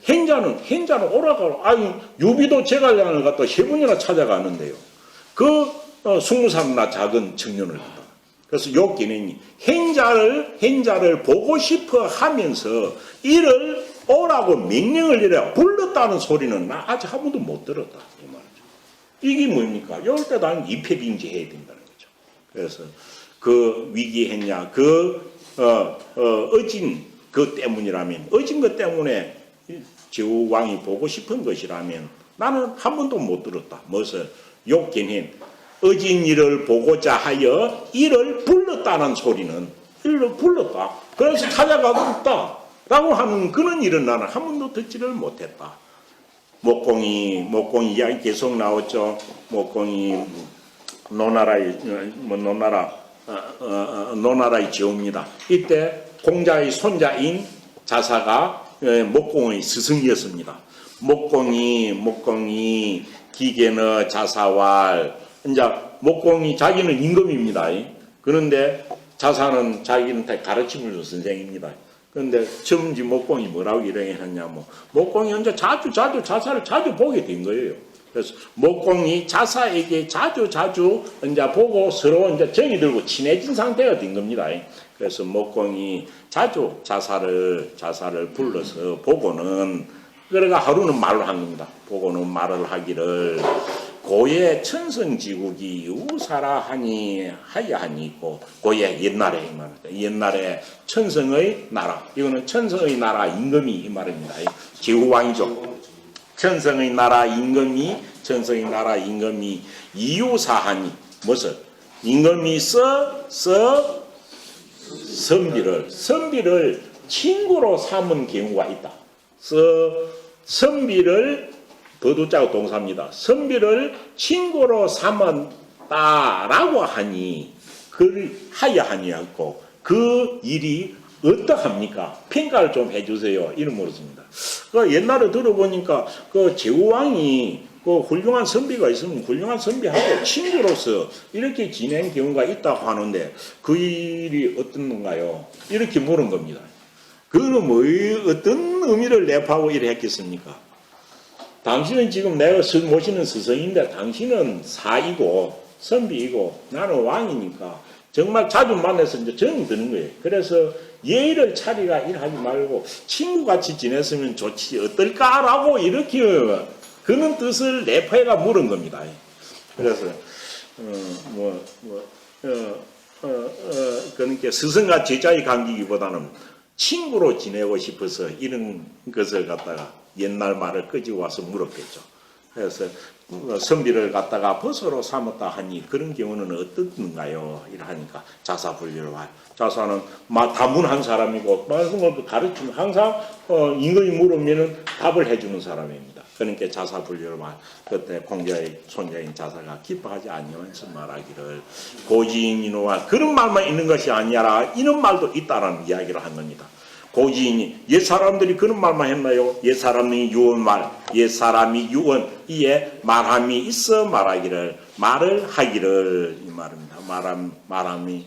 행자는 오라가 유비도 제갈량을 갖다 3번이나 찾아가는데요. 그 20살이나 작은 청년을 갖다. 그래서 요 견행이 행자를 보고 싶어 하면서 이를 오라고 명령을 내려 불렀다는 소리는 나 아직 한 번도 못 들었다 이 말이죠. 이게 뭡니까? 이럴 때 나는 입회빙지해야 된다는 거죠. 그래서 그 위기했냐 어진 그 때문이라면 어진 것 때문에 제후왕이 보고 싶은 것이라면 나는 한 번도 못 들었다. 무엇을? 욕견행 어진 일을 보고자 하여 이를 불렀다는 소리는 이를 불렀다. 그래서 찾아가고 있다. 라고 하는 그런 일은 나는 한 번도 듣지를 못했다. 목공이 이야기 계속 나왔죠. 목공이 노나라의 제후입니다. 이때 공자의 손자인 자사가 목공의 스승이었습니다. 목공이 기계는 자사왈 이제 목공이 자기는 임금입니다. 그런데 자사는 자기한테 가르침을 준 선생입니다. 그런데 점지 목공이 뭐라고 이야기했냐면 목공이 혼자 자주 자사를 자주 보게 된 거예요. 그래서 목공이 자사에게 자주 이제 보고 서로 이제 정이 들고 친해진 상태가 된 겁니다. 그래서 목공이 자주 자사를 불러서 보고는 그래가 하루는 말을 한 겁니다. 보고는 말을 하기를 고의 천성지국이 우사라 하니 하야하니 있고 고의 옛날에 천성의 나라 이거는 천성의 나라 임금이 이 말입니다. 제후왕이죠. 천성의 나라 임금이 이유사하니 무슨 임금이 선비를 친구로 삼은 경우가 있다. 선비를 버두자고 동사입니다. 선비를 친구로 삼았다라고 하니 그 하야하니 하고 그 일이 어떠합니까? 평가를 좀 해주세요. 이런 물었습니다. 그 옛날에 들어보니까 그 제후왕이 그 훌륭한 선비가 있으면 훌륭한 선비하고 친구로서 이렇게 지낸 경우가 있다고 하는데 그 일이 어떤 건가요? 이렇게 물은 겁니다. 그럼 어떤 의미를 내포하고 이래 했겠습니까? 당신은 지금 내가 모시는 스승인데 당신은 사이고 선비이고 나는 왕이니까 정말 자주 만나서 이제 정이 드는 거예요. 그래서 예의를 차리가 일하지 말고 친구같이 지냈으면 좋지 어떨까라고 이렇게 그런 뜻을 내포해가 물은 겁니다. 그래서 그러니까 스승과 제자의 관계기보다는 친구로 지내고 싶어서 이런 것을 갖다가 옛날 말을 끄지고 와서 물었겠죠. 그래서 선비를 갖다가 벗어로 삼았다 하니 그런 경우는 어떻는가요? 이러하니까 자사불려로 와요. 자사는 다문한 사람이고 말씀 것도 가르치면 항상 임금이 물으면은 답을 해주는 사람입니다. 그러니까 자사불려로 와요. 그때 공자의 손자인 자사가 기뻐하지 아니하면서 말하기를 고지인이노와 그런 말만 있는 것이 아니라 이런 말도 있다라는 이야기를 한 겁니다. 고지인이 옛 사람들이 그런 말만 했나요? 옛 사람이 유언말, 옛 사람이 유언 이에 말함이 있어 말하기를 말을 하기를 이 말입니다. 말함이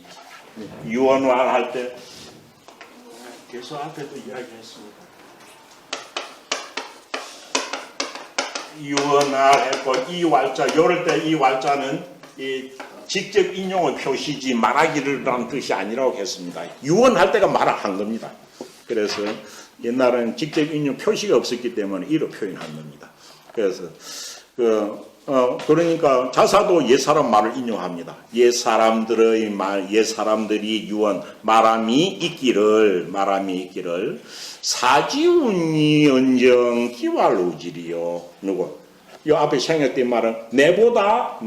유언말 할 때 계속 앞에도 이야기했습니다. 유언말 했고 이 왈자 요럴 때 이 왈자는 이 직접 인용의 표시지 말하기를라는 뜻이 아니라고 했습니다. 유언할 때가 말을 한 겁니다. 그래서 옛날에는 직접 인용 표시가 없었기 때문에 이로 표현한 겁니다. 그래서 그러니까 자사도 옛사람 말을 인용합니다. 옛사람들의 말, 옛사람들이 유언 말함이 있기를 사지운이 언정 기왈우질이요. 누구? 이 앞에 생각된 말은 내보다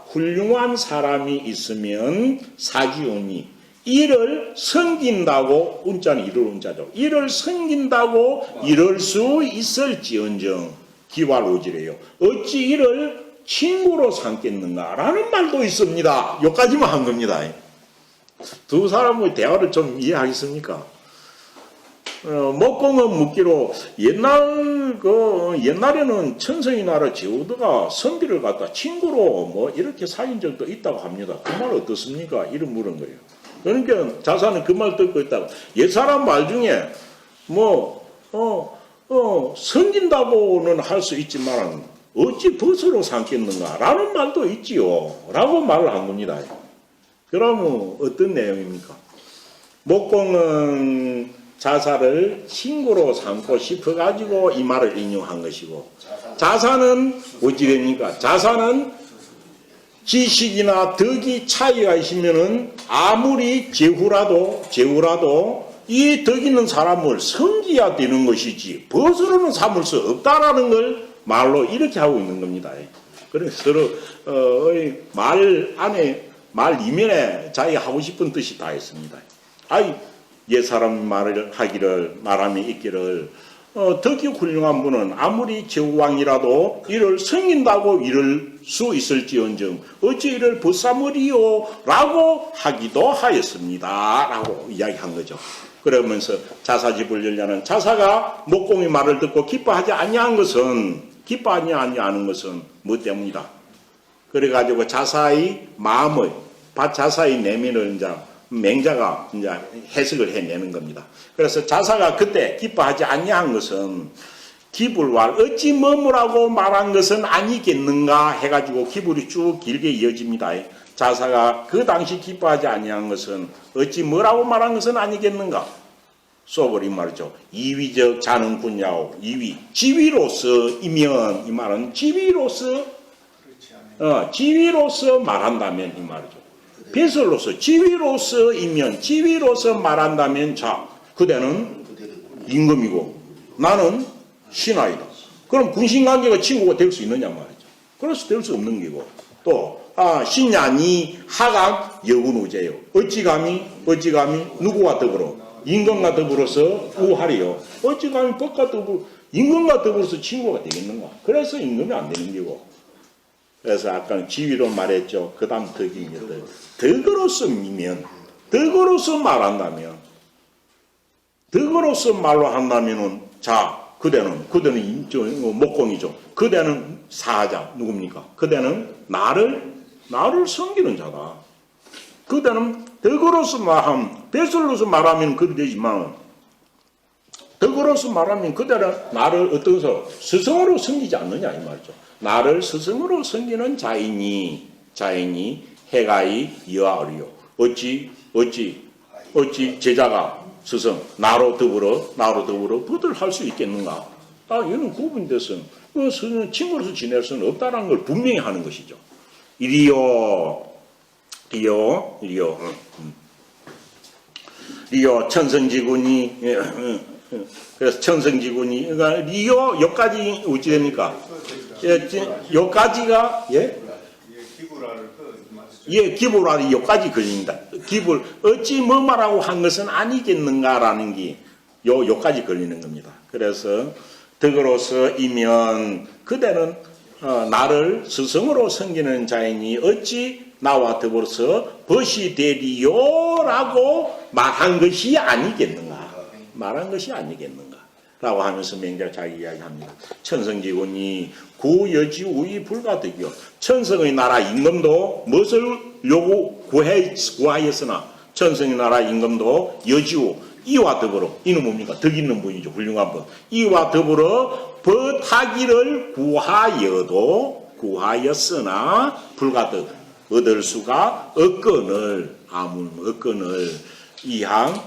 훌륭한 사람이 있으면 사지운이 이를 섬긴다고 운자는 이를 운자죠. 이를 섬긴다고 이럴 수 있을지언정 기왈오지래요. 어찌 이를 친구로 삼겠는가라는 말도 있습니다. 여기까지만 한 겁니다. 두 사람의 대화를 좀 이해하겠습니까? 목공은 묻기로 옛날에는 천성이 나라 제후드가 선비를 갖다 친구로 뭐 이렇게 사귄 적도 있다고 합니다. 그 말 어떻습니까? 이런 물은 거예요. 그러니까 자사는 그 말 듣고 있다가 옛사람 말 중에 섬긴다고는 할 수 있지만 어찌 벗으로 삼겠는가 라는 말도 있지요 라고 말을 한 겁니다. 그러면 어떤 내용입니까? 목공은 자사를 친구로 삼고 싶어 가지고 이 말을 인용한 것이고 자사는 어찌 됩니까? 자사는 지식이나 덕이 차이가 있으면은 아무리 제후라도 이 덕 있는 사람을 섬기야 되는 것이지 벗으로는 삼을 수 없다라는 걸 말로 이렇게 하고 있는 겁니다. 그래서 서로 말 안에 말 이면에 자기가 하고 싶은 뜻이 다 있습니다. 옛 사람 말을 하기를 말함이 있기를 덕이 훌륭한 분은 아무리 제후왕이라도 이를 섬긴다고 이럴 수 있을지언정 어찌 이를 벗삼으리요 라고 하기도 하였습니다 라고 이야기한 거죠. 그러면서 자사집을 자사가 목공의 말을 듣고 기뻐하지 아니하는 것은 뭐 때문이다. 그래가지고 자사의 마음의 자사의 내면을 이제 맹자가 이제 해석을 해내는 겁니다. 그래서 자사가 그때 기뻐하지 아니한 것은 기불왈 어찌 머무라고 말한 것은 아니겠는가 해가지고 기불이 쭉 길게 이어집니다. 자사가 그 당시 기뻐하지 아니한 것은 어찌 뭐라고 말한 것은 아니겠는가. 써버린 말이죠. 이위적 자능군야오. 이위 지위로서이면 이 말은 지위로서 지위로서 말한다면 이 말이죠. 배설로서 지위로서이면 지위로서 말한다면 자 그대는 임금이고 나는 신하이다. 그럼 군신관계가 친구가 될 수 있느냐 말이죠. 그래서 될 수 없는 게고 또 신야니 하각 여군우제요. 어찌 감히 누구와 더불어 임금과 더불어서 우하리요. 어찌 감히 법과 더불어 임금과 더불어서 친구가 되겠는가. 그래서 임금이 안 되는 게고. 그래서 아까 지위로 말했죠. 그 다음 덕이입니다. 덕으로서 미면 덕으로서 말한다면 덕으로서 말로 한다면은 자 그대는 목공이죠. 그대는 사자 누굽니까? 그대는 나를 섬기는 자다. 그대는 덕으로서 말하면 배설로서 말하면 그리 되지만 덕으로서 말하면 그대는 나를 어떠서 스승으로 섬기지 않느냐 이 말이죠. 나를 스승으로 섬기는 자이니 해가이 여하리요. 어찌 제자가 스승 나로 더불어 법을 할 수 있겠는가? 이는 구분돼서 친구로서 지낼 수는 없다는 걸 분명히 하는 것이죠. 이리요 천성지군이 그래서 천성지군이 그러니까 리요 여기까지 어찌 됩니까? 여기까지가 기불알이 여기까지 걸립니다. 기불 어찌 뭐 말하고 한 것은 아니겠는가라는 게 여기까지 걸리는 겁니다. 그래서 덕으로서이면 그대는 나를 스승으로 섬기는 자이니 어찌 나와 더불어서 벗이 되리요라고 말한 것이 아니겠는가. 라고 하면서 맹자가 자기 이야기합니다. 천성지군이 구여지 우이 불가득이요. 천성의 나라 임금도 무엇을 구하였으나 천성의 나라 임금도 여지우 이와 더불어 이는 뭡니까? 덕 있는 분이죠. 훌륭한 분. 이와 더불어 벗하기를 구하였으나 불가득 얻을 수가 없거늘 이항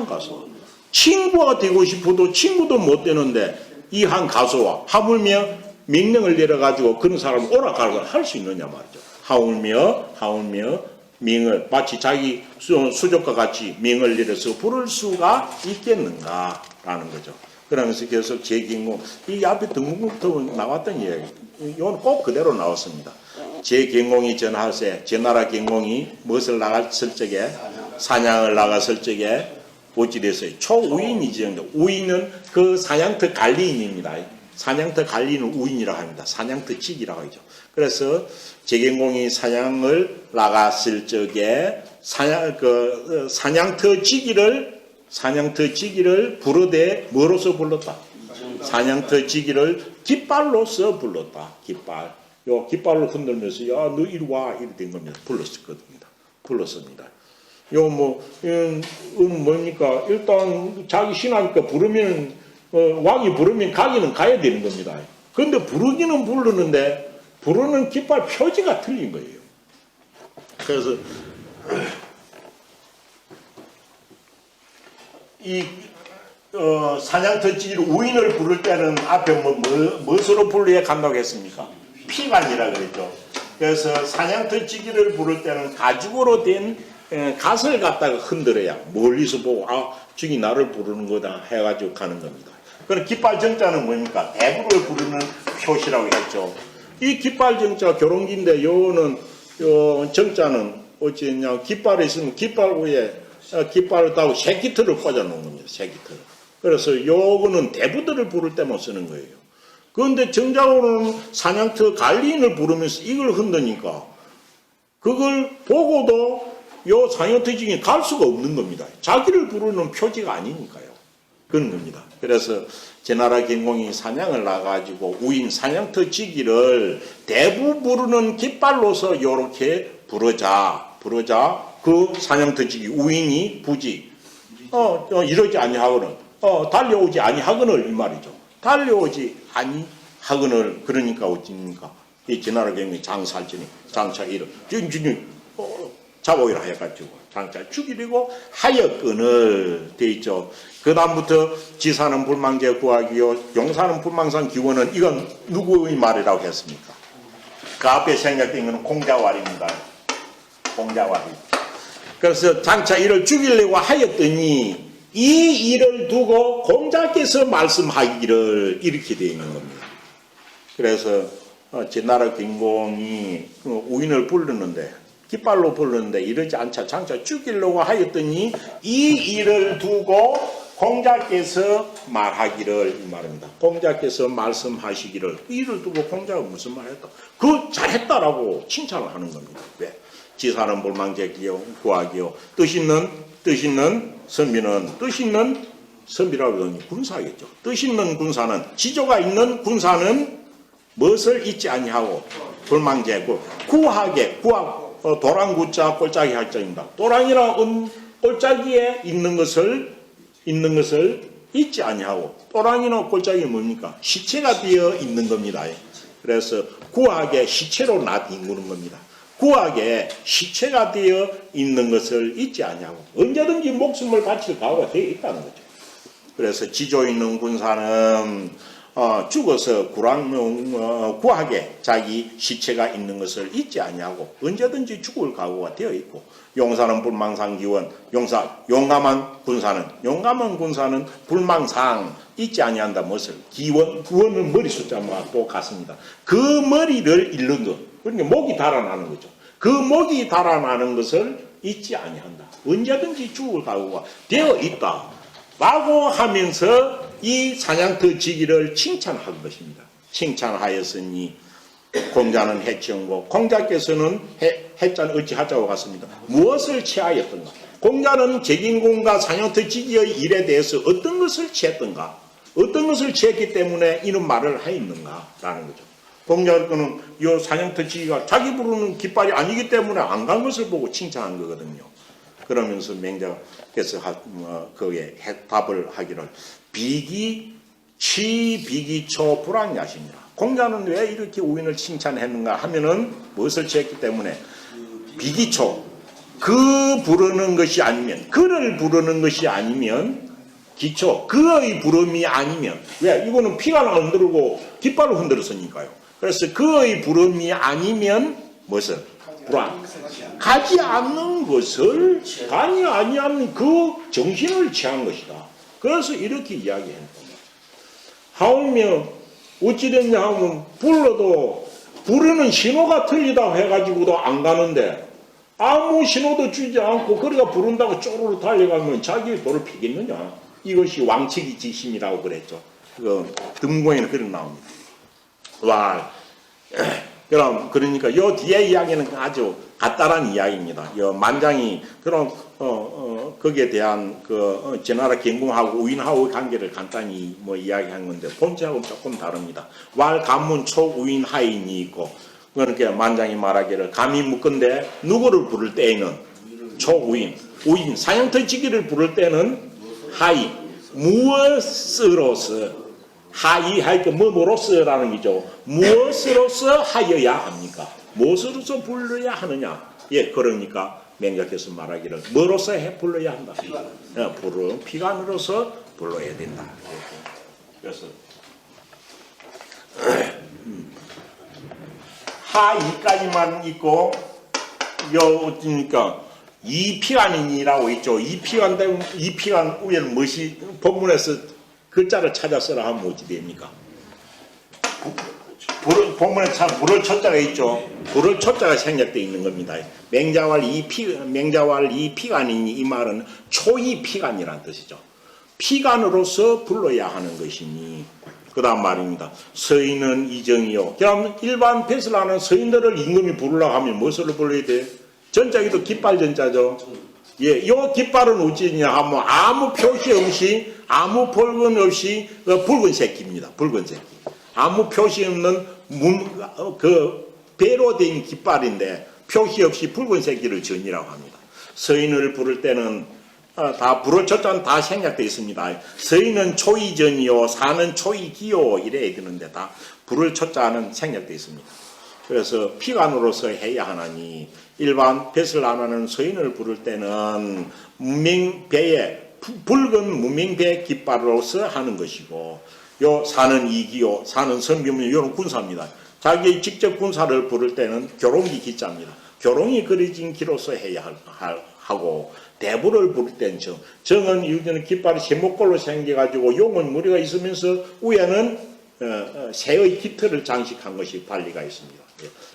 가서 친구가 되고 싶어도 친구도 못 되는데 이항 가서와 하물며 명령을 내려가지고 그런 사람을 오락가락을 할 수 있느냐 말이죠. 하울며 명을 마치 자기 수족과 같이 명을 내려서 부를 수가 있겠는가라는 거죠. 그러면서 계속 제경공 이 앞에 등문부터 나왔던 이야기 이건 꼭 그대로 나왔습니다. 제경공이 전하세 제나라 경공이 무엇을 나갔을 적에 사냥을 나갔을 적에 어찌 됐어요? 초우인이죠. 우인은 그 사냥터 관리인입니다. 사냥터 관리는 우인이라고 합니다. 사냥터 직이라고 하죠. 그래서 제경공이 사냥을 나갔을 적에 사냥터 지기를 부르되 뭐로서 불렀다? 사냥터 지기를 깃발로서 불렀다. 깃발로 흔들면서 야 너 이리 와 이렇게 된 겁니다. 불렀습니다. 뭡니까? 일단 자기 신하니까 부르면 왕이 부르면 가기는 가야 되는 겁니다. 그런데 부르기는 부르는데 부르는 깃발 표지가 틀린 거예요. 그래서 이 사냥터지기로 우인을 부를 때는 앞에 무엇으로 불러야 간다고 했습니까? 피관이라 그랬죠. 그래서 사냥터지기를 부를 때는 가죽으로 된 갓을 갖다가 흔들어야 멀리서 보고 저기 나를 부르는 거다 해가지고 가는 겁니다. 그럼 깃발 정자는 뭡니까? 대부를 부르는 표시라고 했죠. 이 깃발 정자 결혼기인데 요는 정자는 어찌했냐 깃발이 있으면 깃발 위에 깃발을 따고 새깃털을 꽂아 놓은 겁니다. 새깃털. 그래서 요거는 대부들을 부를 때만 쓰는 거예요. 그런데 정자로는 사냥터 관리인을 부르면서 이걸 흔드니까 그걸 보고도 요 사냥터지기 갈 수가 없는 겁니다. 자기를 부르는 표지가 아니니까요. 그런 겁니다. 그래서 제나라 경공이 사냥을 나가지고 우인 사냥터지기를 대부 부르는 깃발로서 요렇게 부르자 그 사냥터지기 우인이 부지 이러지 아니하거늘 달려오지 아니하거늘 이 말이죠. 달려오지 아니하거늘 그러니까 어찌입니까? 이 지나라 경에 장살진이 장차 이를 잡아오라 해가지고 장차 죽이려고 하였거늘 돼 있죠. 그 다음부터 지사는 불망제 구하기요 용사는 불망상 기원은 이건 누구의 말이라고 했습니까? 그 앞에 생각된 것은 공자왈입니다. 공자왈이. 그래서 장차 이를 죽이려고 하였더니 이 일을 두고 공자께서 말씀하기를 이렇게 되어 있는 겁니다. 그래서 제나라 김공이 우인을 부르는데 깃발로 부르는데 이러지 않자 장차 죽이려고 하였더니 이 일을 두고 공자께서 말하기를 이 말입니다. 공자께서 말씀하시기를 이 일을 두고 공자가 무슨 말했다? 그 잘했다라고 칭찬을 하는 겁니다. 왜? 지사는 볼망제기요 구하기요 뜻있는 선비는 뜻있는 선비라고 하더니 군사겠죠. 뜻있는 군사는 지조가 있는 군사는 무엇을 잊지 아니하고 불망제고 구하게 도랑구자 꼴짝이 할자입니다. 도랑이라는 꼴짝이에 있는 것을 잊지 아니하고 도랑이나 꼴짝이 뭡니까? 시체가 되어 있는 겁니다. 그래서 구하게 시체로 놔두는 겁니다. 구하게 시체가 되어 있는 것을 잊지 아니하고 언제든지 목숨을 바칠 각오가 되어 있다는 거죠. 그래서 지조 있는 군사는 죽어서 구하게 자기 시체가 있는 것을 잊지 아니하고 언제든지 죽을 각오가 되어 있고 용사는 불망상기원 용감한 군사는 불망상 잊지 아니한다. 무엇을? 구원은 머리 숫자와 또 같습니다. 그 머리를 잃는 것 그러니까 목이 달아나는 거죠. 그 목이 달아나는 것을 잊지 아니한다. 언제든지 죽을 각오가 되어 있다 라고 하면서 이 사냥터지기를 칭찬한 것입니다. 칭찬하였으니 공자는 해치운고 공자께서는 해자는 어찌하자고 같습니다. 무엇을 취하였던가? 공자는 제긴공과 사냥터지기의 일에 대해서 어떤 것을 취했던가? 어떤 것을 취했기 때문에 이런 말을 하였는가? 라는 거죠. 공자는 이 사냥터지기가 자기 부르는 깃발이 아니기 때문에 안 간 것을 보고 칭찬한 거거든요. 그러면서 맹자께서 거기에 답을 하기를 비기초 불황야심이라. 공자는 왜 이렇게 우인을 칭찬했는가 하면은 무엇을 취했기 때문에 비기초 그 부르는 것이 아니면 그를 부르는 것이 아니면 기초 그의 부름이 아니면 왜 이거는 피가 흔들고 깃발을 흔들었으니까요. 그래서 그의 부름이 아니면 무엇을 불황 가지 않는 것을 가지 아니하는 그 정신을 취한 것이다. 그래서 이렇게 이야기했던 겁니다. 하오며 어찌됐냐 하면 불러도 부르는 신호가 틀리다 해가지고도 안 가는데 아무 신호도 주지 않고 그래가 부른다고 쪼르르 달려가면 자기 돌을 피겠느냐. 이것이 왕측이 지심이라고 그랬죠. 그 등공에는 그런 나옵니다. 그럼 그러니까 요 뒤에 이야기는 아주 간단한 이야기입니다. 요 만장이 그럼 거기에 대한 그 제나라 경공하고 우인하고의 관계를 간단히 뭐 이야기한 건데 본체하고는 조금 다릅니다. 왈 간문 초 우인 하인이 있고 그러니까 만장이 말하기를 감히 묶은데 누구를 부를 때에는 초우인 사냥터지기를 부를 때는 하인 무엇으로서 하이 할 때 뭐로서라는 거죠. 무엇으로서 하여야 합니까? 무엇으로서 불러야 하느냐? 예, 그러니까 맹자께서 말하기를 뭐로서 불러야 한다. 피간으로서 불러야 된다. 그래서 하이까지만 있고 어찌니까 이피간이라고 있죠. 이피간 위에는 무엇이 본문에서 글자를 찾아 써라 하면 어찌 됩니까? 본문에 참 불을 초자가 있죠. 불을 초자가 생략되어 있는 겁니다. 맹자왈 이피간이니 이 말은 초이피간이라는 뜻이죠. 피간으로서 불러야 하는 것이니 그 다음 말입니다. 서인은 이정이요. 그럼 일반 뱃을 하는 서인들을 임금이 부르려고 하면 무엇으로 불러야 돼? 전자기도 깃발 전자죠. 예, 요 깃발은 어찌냐 하면 아무 표시 없이 아무 볼근 없이 붉은색입니다. 붉은색. 아무 표시 없는 배로 된 깃발인데 표시 없이 붉은색기를 전이라고 합니다. 서인을 부를 때는 다 불어 초자는 다 생략되어 있습니다. 서인은 초이전이요 사는 초이기요 이래야 되는데 다 불을 초자는 생략되어 있습니다. 그래서 피관으로서 해야 하나니 일반 뱃을 안 하는 서인을 부를 때는 문명배에 붉은 문명배 깃발로서 하는 것이고 요 사는 이기요 사는 선비문 이런 군사입니다. 자기 직접 군사를 부를 때는 교롱기 기자입니다. 교롱이 그려진 기로서 해야 하고 대부를 부를 때는 정은 이유는 깃발이 세목골로 생겨가지고 용은 무늬가 있으면서 위에는 새의 깃털을 장식한 것이 관리가 있습니다.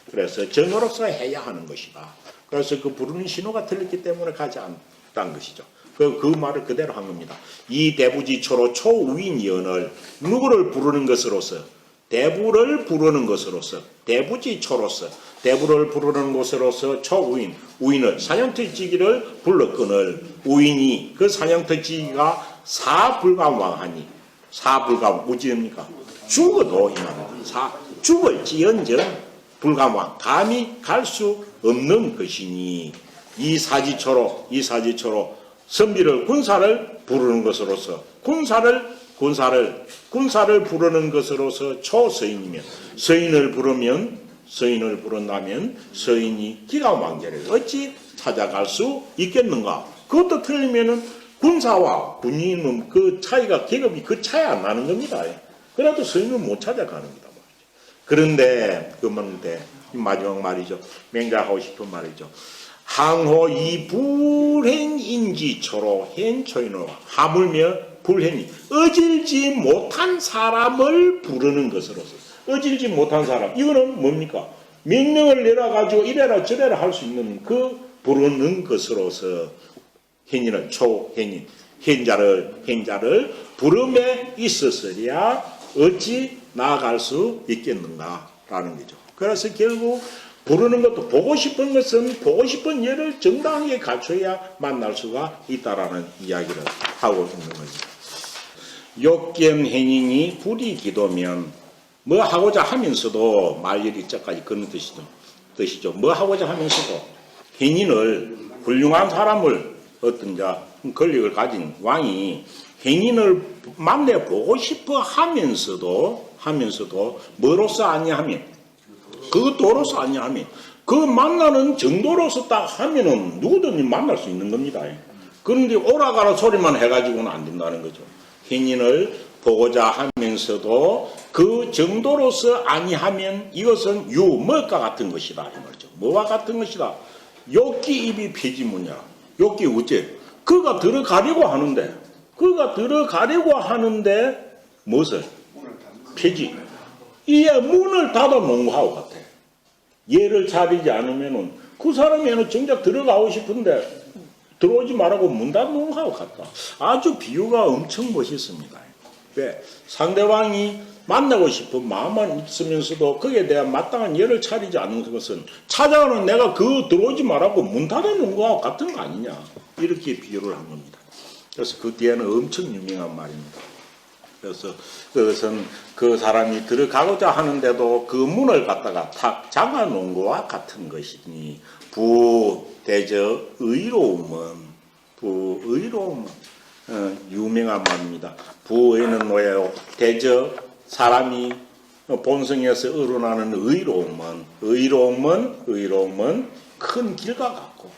그래서 정으로서 해야 하는 것이다. 그래서 그 부르는 신호가 틀렸기 때문에 가지 않았다는 것이죠. 그 말을 그대로 한 겁니다. 이 대부지초로 초우인연을 누구를 부르는 것으로서 대부를 부르는 것으로서 대부지초로서 대부를 부르는 것으로서 초우인 우인을 사냥터지기를 불러끈을 우인이 그 사냥터지기가 사불감왕하니 사불감 무지입니까? 죽어도 이말입니다. 죽을지언정 불감왕 감히 갈 수 없는 것이니 이 사지초로 선비를 군사를 부르는 것으로서 군사를 부르는 것으로서 초서인이면 서인을 부른다면 서인이 기가왕제를 어찌 찾아갈 수 있겠는가? 그것도 틀리면은 군사와 군인은 그 차이가 계급이 그 차이 안 나는 겁니다. 그래도 서인은 못 찾아가는 겁니다. 그런데 그런데 마지막 말이죠. 맹자하고 싶은 말이죠. 항호 이 불행인지초로 hen초인으로 하물며 불행이 어질지 못한 사람을 부르는 것으로서 어질지 못한 사람 이거는 뭡니까? 명령을 내려가지고 이래라 저래라 할 수 있는 그 부르는 것으로서 hen이는 초hen인 hen자를 부름에 있었으랴 어찌 나아갈 수 있겠는가라는 거죠. 그래서 결국 부르는 것도 보고 싶은 것은 보고 싶은 예를 정당하게 갖춰야 만날 수가 있다라는 이야기를 하고 있는 거죠. 욕견행인이 불이 기도면 뭐 하고자 하면서도 말열이 저까지 그런 뜻이죠. 뭐 하고자 하면서도 행인을 훌륭한 사람을 어떤 권력을 가진 왕이 행인을 만나보고 싶어 하면서도 뭐로서 아니하면 그 도로서 아니하면 그 만나는 정도로서 딱 하면은 누구든지 만날 수 있는 겁니다. 그런데 오라가라 소리만 해가지고는 안 된다는 거죠. 행인을 보고자 하면서도 그 정도로서 아니하면 이것은 유먹과 같은 것이다 이 말이죠. 뭐와 같은 것이다. 욕기 입이 폐지문이야. 욕기 어째? 그가 들어가려고 하는데 무엇을? 폐지. 이에 문을 닫아 놓은 거하고 같아. 예를 차리지 않으면은 그 사람이 정작 들어가고 싶은데 들어오지 말라고 문 닫아 놓은 거하고 같다. 아주 비유가 엄청 멋있습니다. 왜? 상대방이 만나고 싶은 마음만 있으면서도 거기에 대한 마땅한 예를 차리지 않는 것은 찾아가는 내가 그 들어오지 말라고 문 닫아 놓은 거하고 같은 거 아니냐. 이렇게 비유를 한 겁니다. 그래서 그 뒤에는 엄청 유명한 말입니다. 그래서 그것은 그 사람이 들어가고자 하는데도 그 문을 갖다가 탁 잠가 놓은 것과 같은 것이니 부대저 의로움은 유명한 말입니다. 부의는 뭐예요? 대저 사람이 본성에서 우러나는 의로움은 큰 길과 같고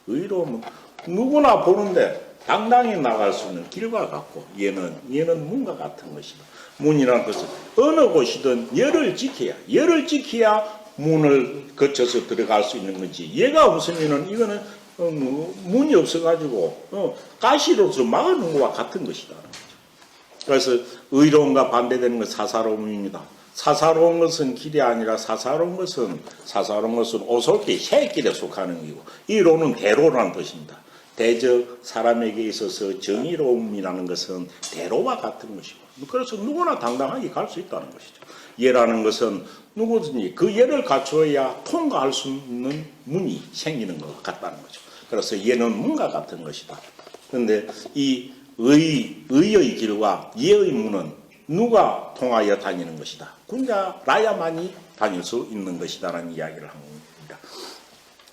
의로움은 누구나 보는데 당당히 나갈 수 있는 길과 같고 얘는 문과 같은 것이다. 문이라는 것은 어느 곳이든 열을 지켜야 문을 거쳐서 들어갈 수 있는 거지. 얘가 없으면은 이거는 문이 없어가지고 가시로서 막아놓은 것과 같은 것이다. 그래서 의로움과 반대되는 건 사사로움입니다. 사사로운 것은 길이 아니라 사사로운 것은 오솔길 새길에 속하는 것이고 이로는 대로라는 뜻입니다. 대적 사람에게 있어서 정의로움이라는 것은 대로와 같은 것이고 그래서 누구나 당당하게 갈 수 있다는 것이죠. 예라는 것은 누구든지 그 예를 갖춰야 통과할 수 있는 문이 생기는 것 같다는 거죠. 그래서 예는 문과 같은 것이다. 그런데 이 의의 길과 예의 문은 누가 통하여 다니는 것이다. 군자라야만이 다닐 수 있는 것이다라는 이야기를 한 겁니다.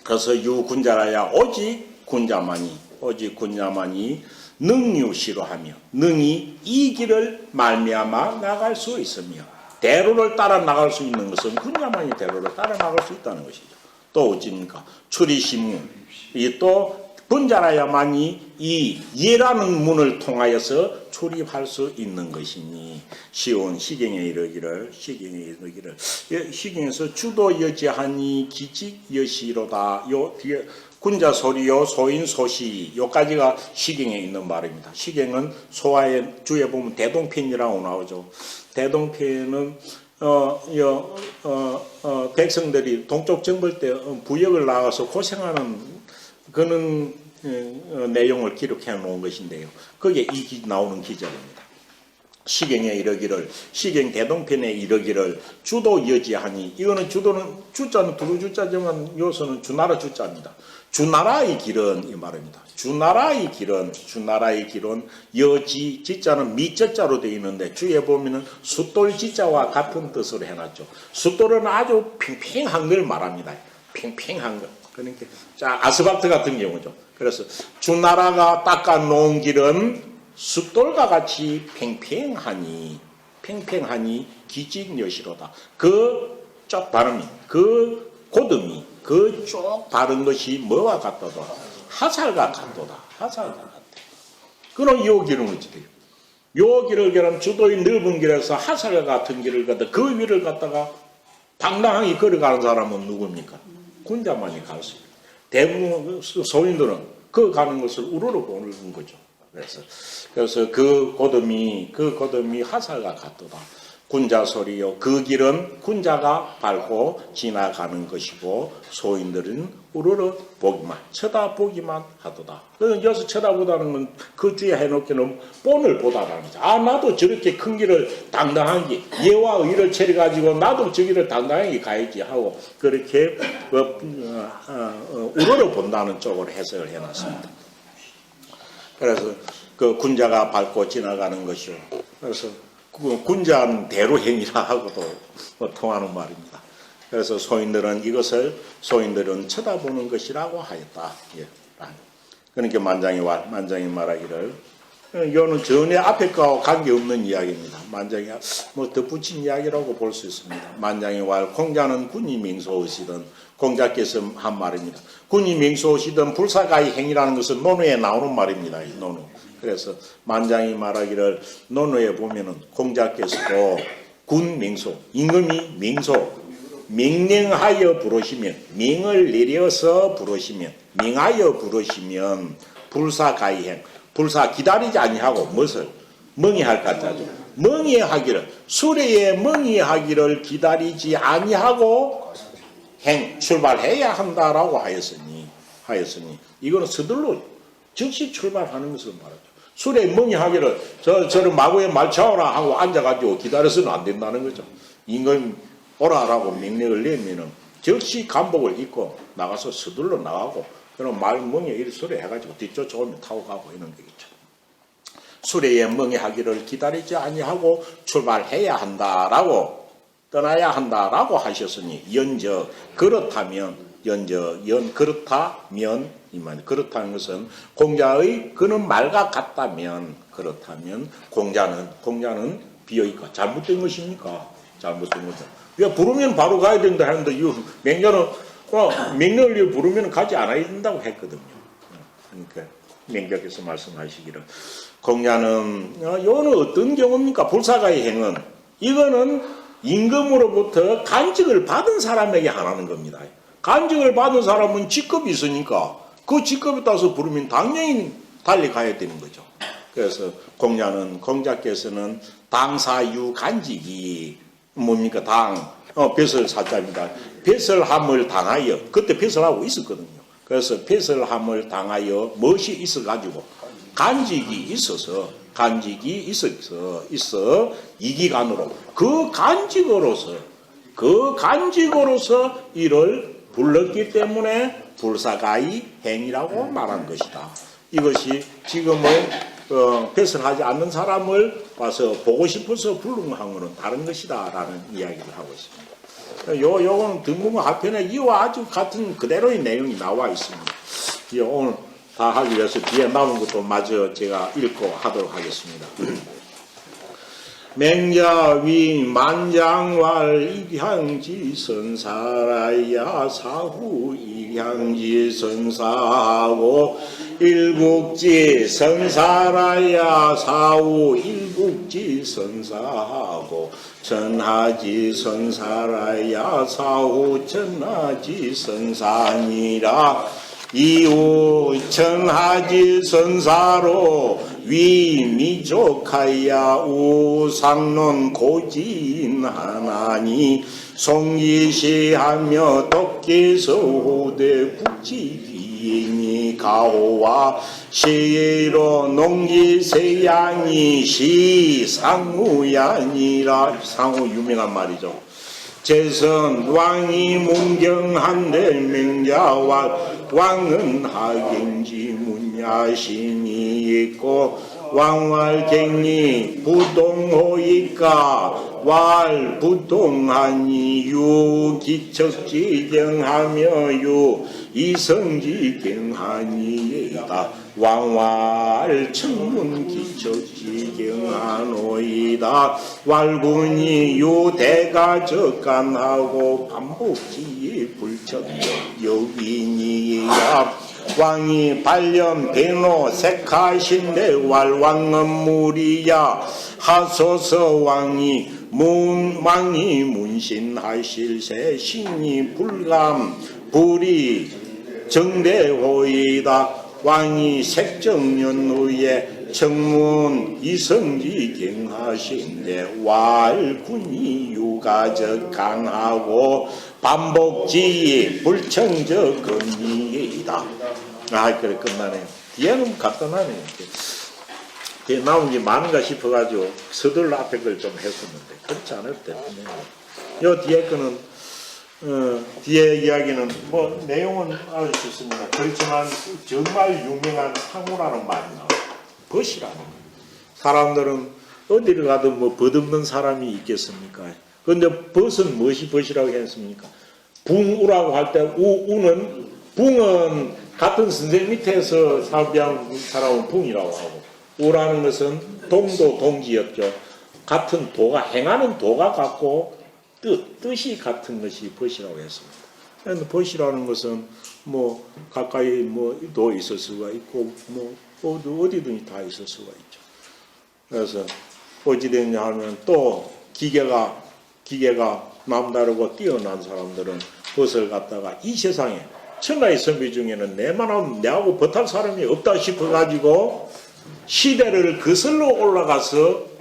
그래서 유군자라야 오직 군자만이 능유시로하며 능히 이 길을 말미암아 나갈 수 있으며 대로를 따라 나갈 수 있는 것은 군자만이 대로를 따라 나갈 수 있다는 것이죠. 또 어찌입니까? 추리시무 또 군자라야만이 이 예라는 문을 통하여서 출입할 수 있는 것이니 시온 시경에 이르기를 시경에서 주도 여지하니 기직 여시로다. 요 뒤에 군자 소리요 소인 소시 요까지가 시경에 있는 말입니다. 시경은 소화의 주에 보면 대동편이라고 나오죠. 대동편은 백성들이 동쪽 정벌 때 부역을 나가서 고생하는 그는 내용을 기록해 놓은 것인데요. 그게 나오는 기절입니다. 시경에 이르기를 시경 대동편에 이르기를 주도 여지하니 이거는 주도는 주자는 두루 주자지만 요소는 주나라 주자입니다. 주나라의 길은 이 말입니다. 주나라의 길은 여지 지자는 미자자로 되어 있는데 주에 보면은 숫돌 지자와 같은 뜻으로 해놨죠. 숫돌은 아주 팽팽한 걸 말합니다. 팽팽한 것. 그러니까 자 아스팔트 같은 경우죠. 그래서 주나라가 닦아놓은 길은 숫돌과 같이 팽팽하니 기직여시로다. 그 쪽 발음이 그 고듬이 그 쪽 바른 것이 뭐와 같도다? 화살과 같도다. 그럼 요 길은 어찌 돼요? 요 길을 그럼 주도의 넓은 길에서 화살과 같은 길을 갖다 그 위를 갖다가 당당하게 걸어가는 사람은 누굽니까? 군자만이 갈 수 있어요. 대부분 소인들은 그 가는 것을 우러러 보는 거죠. 그래서 그 고듬이 화살과 같도다. 군자 소리요. 그 길은 군자가 밟고 지나가는 것이고 소인들은 우러러 보기만 쳐다보기만 하도다. 여기서 쳐다보다는 건 그 주에 해놓기는 본을 보다라는 거죠. 아 나도 저렇게 큰 길을 당당하게 예와 의를 차려가지고 나도 저 길을 당당하게 가야지 하고 그렇게 우러러 본다는 쪽으로 해석을 해놨습니다. 그래서 그 군자가 밟고 지나가는 것이요. 그래서 그 군자는 대로행이라 하고도 통하는 말입니다. 그래서 소인들은 쳐다보는 것이라고 하였다. 예. 그러니까 만장이 말하기를 이거는 전에 앞에 거와 관계없는 이야기입니다. 만장이 덧붙인 이야기라고 볼 수 있습니다. 만장이 왈 공자는 군이 맹소하시던 공자께서 한 말입니다. 군이 맹소하시던 불사가의 행위라는 것은 논어에 나오는 말입니다. 논어. 그래서 만장이 말하기를 논어에 보면은 공자께서도 군 맹소, 임금이 명령하여 부르시면 명을 내려서 부르시면 명하여 부르시면 불사가이행 불사 기다리지 아니하고 무엇을 멍이할 까자죠. 멍이하기를 수레에 멍이하기를 기다리지 아니하고 출발해야 한다라고 하였으니 이거는 서둘러 즉시 출발하는 것을 말하죠. 수레에 멍이하기를 저를 마구에 말차오라 하고 앉아가지고 기다려서는 안 된다는 거죠. 임금 오라라고 명령을 내면은 즉시 간복을 입고 나가서 서둘러 나가고 그럼 멍에 이 수레 해가지고 뒤쫓아오면 타고 가고 이런 거겠죠. 수레에 멍해하기를 기다리지 아니하고 출발해야 한다라고 떠나야 한다라고 하셨으니 그렇다면 그렇다는 것은 공자의 그는 말과 같다면 그렇다면 공자는 비어있고 잘못된 것입니까? 잘못된 거죠. 왜 부르면 바로 가야 된다 하는데 명령을 부르면 가지 않아야 된다고 했거든요. 그러니까 명자께서 말씀하시기를 공자는 이거는 어떤 경우입니까? 불사가의 행은 이거는 임금으로부터 간직을 받은 사람에게 하라는 겁니다. 간직을 받은 사람은 직급이 있으니까 그 직급에 따라서 부르면 당연히 달려가야 되는 거죠. 그래서 공자께서는 당사유 간직이 뭡니까? 벼슬 사자입니다. 벼슬함을 당하여 그때 벼슬하고 있었거든요. 그래서 벼슬함을 당하여 무엇이 있어가지고 간직이 있어 이기간으로 그 간직으로서 이를 불렀기 때문에 불사가의 행위라고 말한 것이다. 이것이 지금은 벼슬하지 않는 사람을 봐서 보고 싶어서 부른 거는 다른 것이다 라는 이야기를 하고 있습니다. 요거는 등문고 하편에 이와 아주 같은 그대로의 내용이 나와 있습니다. 오늘 다 하기 위해서 뒤에 남은 것도 마저 제가 읽고 하도록 하겠습니다. 맹자위 만장왈 일향지 선사라야 사후 일향지 선사하고 일국지 선사라야 사후 일국지 선사하고 천하지 선사라야 사후 천하지 선사니라. 이후 천하지 선사로 위미족하야 우상론 고지인하나니 송기시하며 독기서호대 국지비인이 가호와 시로 농기세양이 시상우야니라. 상우 유명한 말이죠. 재선 왕이 문경한데 명자와 왕은 하경지 문야신이 있고 왕왈갱이 부동호이까 왈 부동하니 유기척지경하며 유 이성지경하니이다. 왕왈 청문기척지경하노이다. 왈군이 유대가 적간하고 반복지의 불척적 여기니이다. 왕이 발령 배노 색하신데 왈왕은무리야 하소서. 왕이 문신하실세 신이 불감 불이 정대호이다. 왕이 색정년 후에 청문 이성지 경하신데 왈군이 유가적 강하고 반복지 불청적 건이이다. 그래 끝나네요. 뒤에는 간단하네요. 뒤에 나온 게 많은가 싶어가지고 서둘러 앞에 걸 좀 했었는데 그렇지 않을 때 요 뒤에 거는 뒤에 이야기는 뭐 내용은 알 수 있습니다. 그렇지만 정말 유명한 상우라는 말이 나와요. 벗이라는 거예요. 사람들은 어디를 가든 뭐 벗없는 사람이 있겠습니까? 그런데 벗은 무엇이 벗이라고 했습니까? 붕우라고 할 때 우는 붕은 같은 선생 밑에서 사비한 사람은 붕이라고 하고 우라는 것은 동도 동지였죠. 같은 도가 행하는 도가 같고 뜻이 같은 것이 벗이라고 했습니다. 그런데 벗이라는 것은 뭐 가까이 뭐도 있을 수가 있고 뭐 어디든지 다 있을 수가 있죠. 그래서 어찌됐냐 하면 또 기계가 남다르고 뛰어난 사람들은 벗을 갖다가 이 세상에 천하의 선비 중에는 내하고 벗할 사람이 없다 싶어가지고 시대를 거슬러 올라가서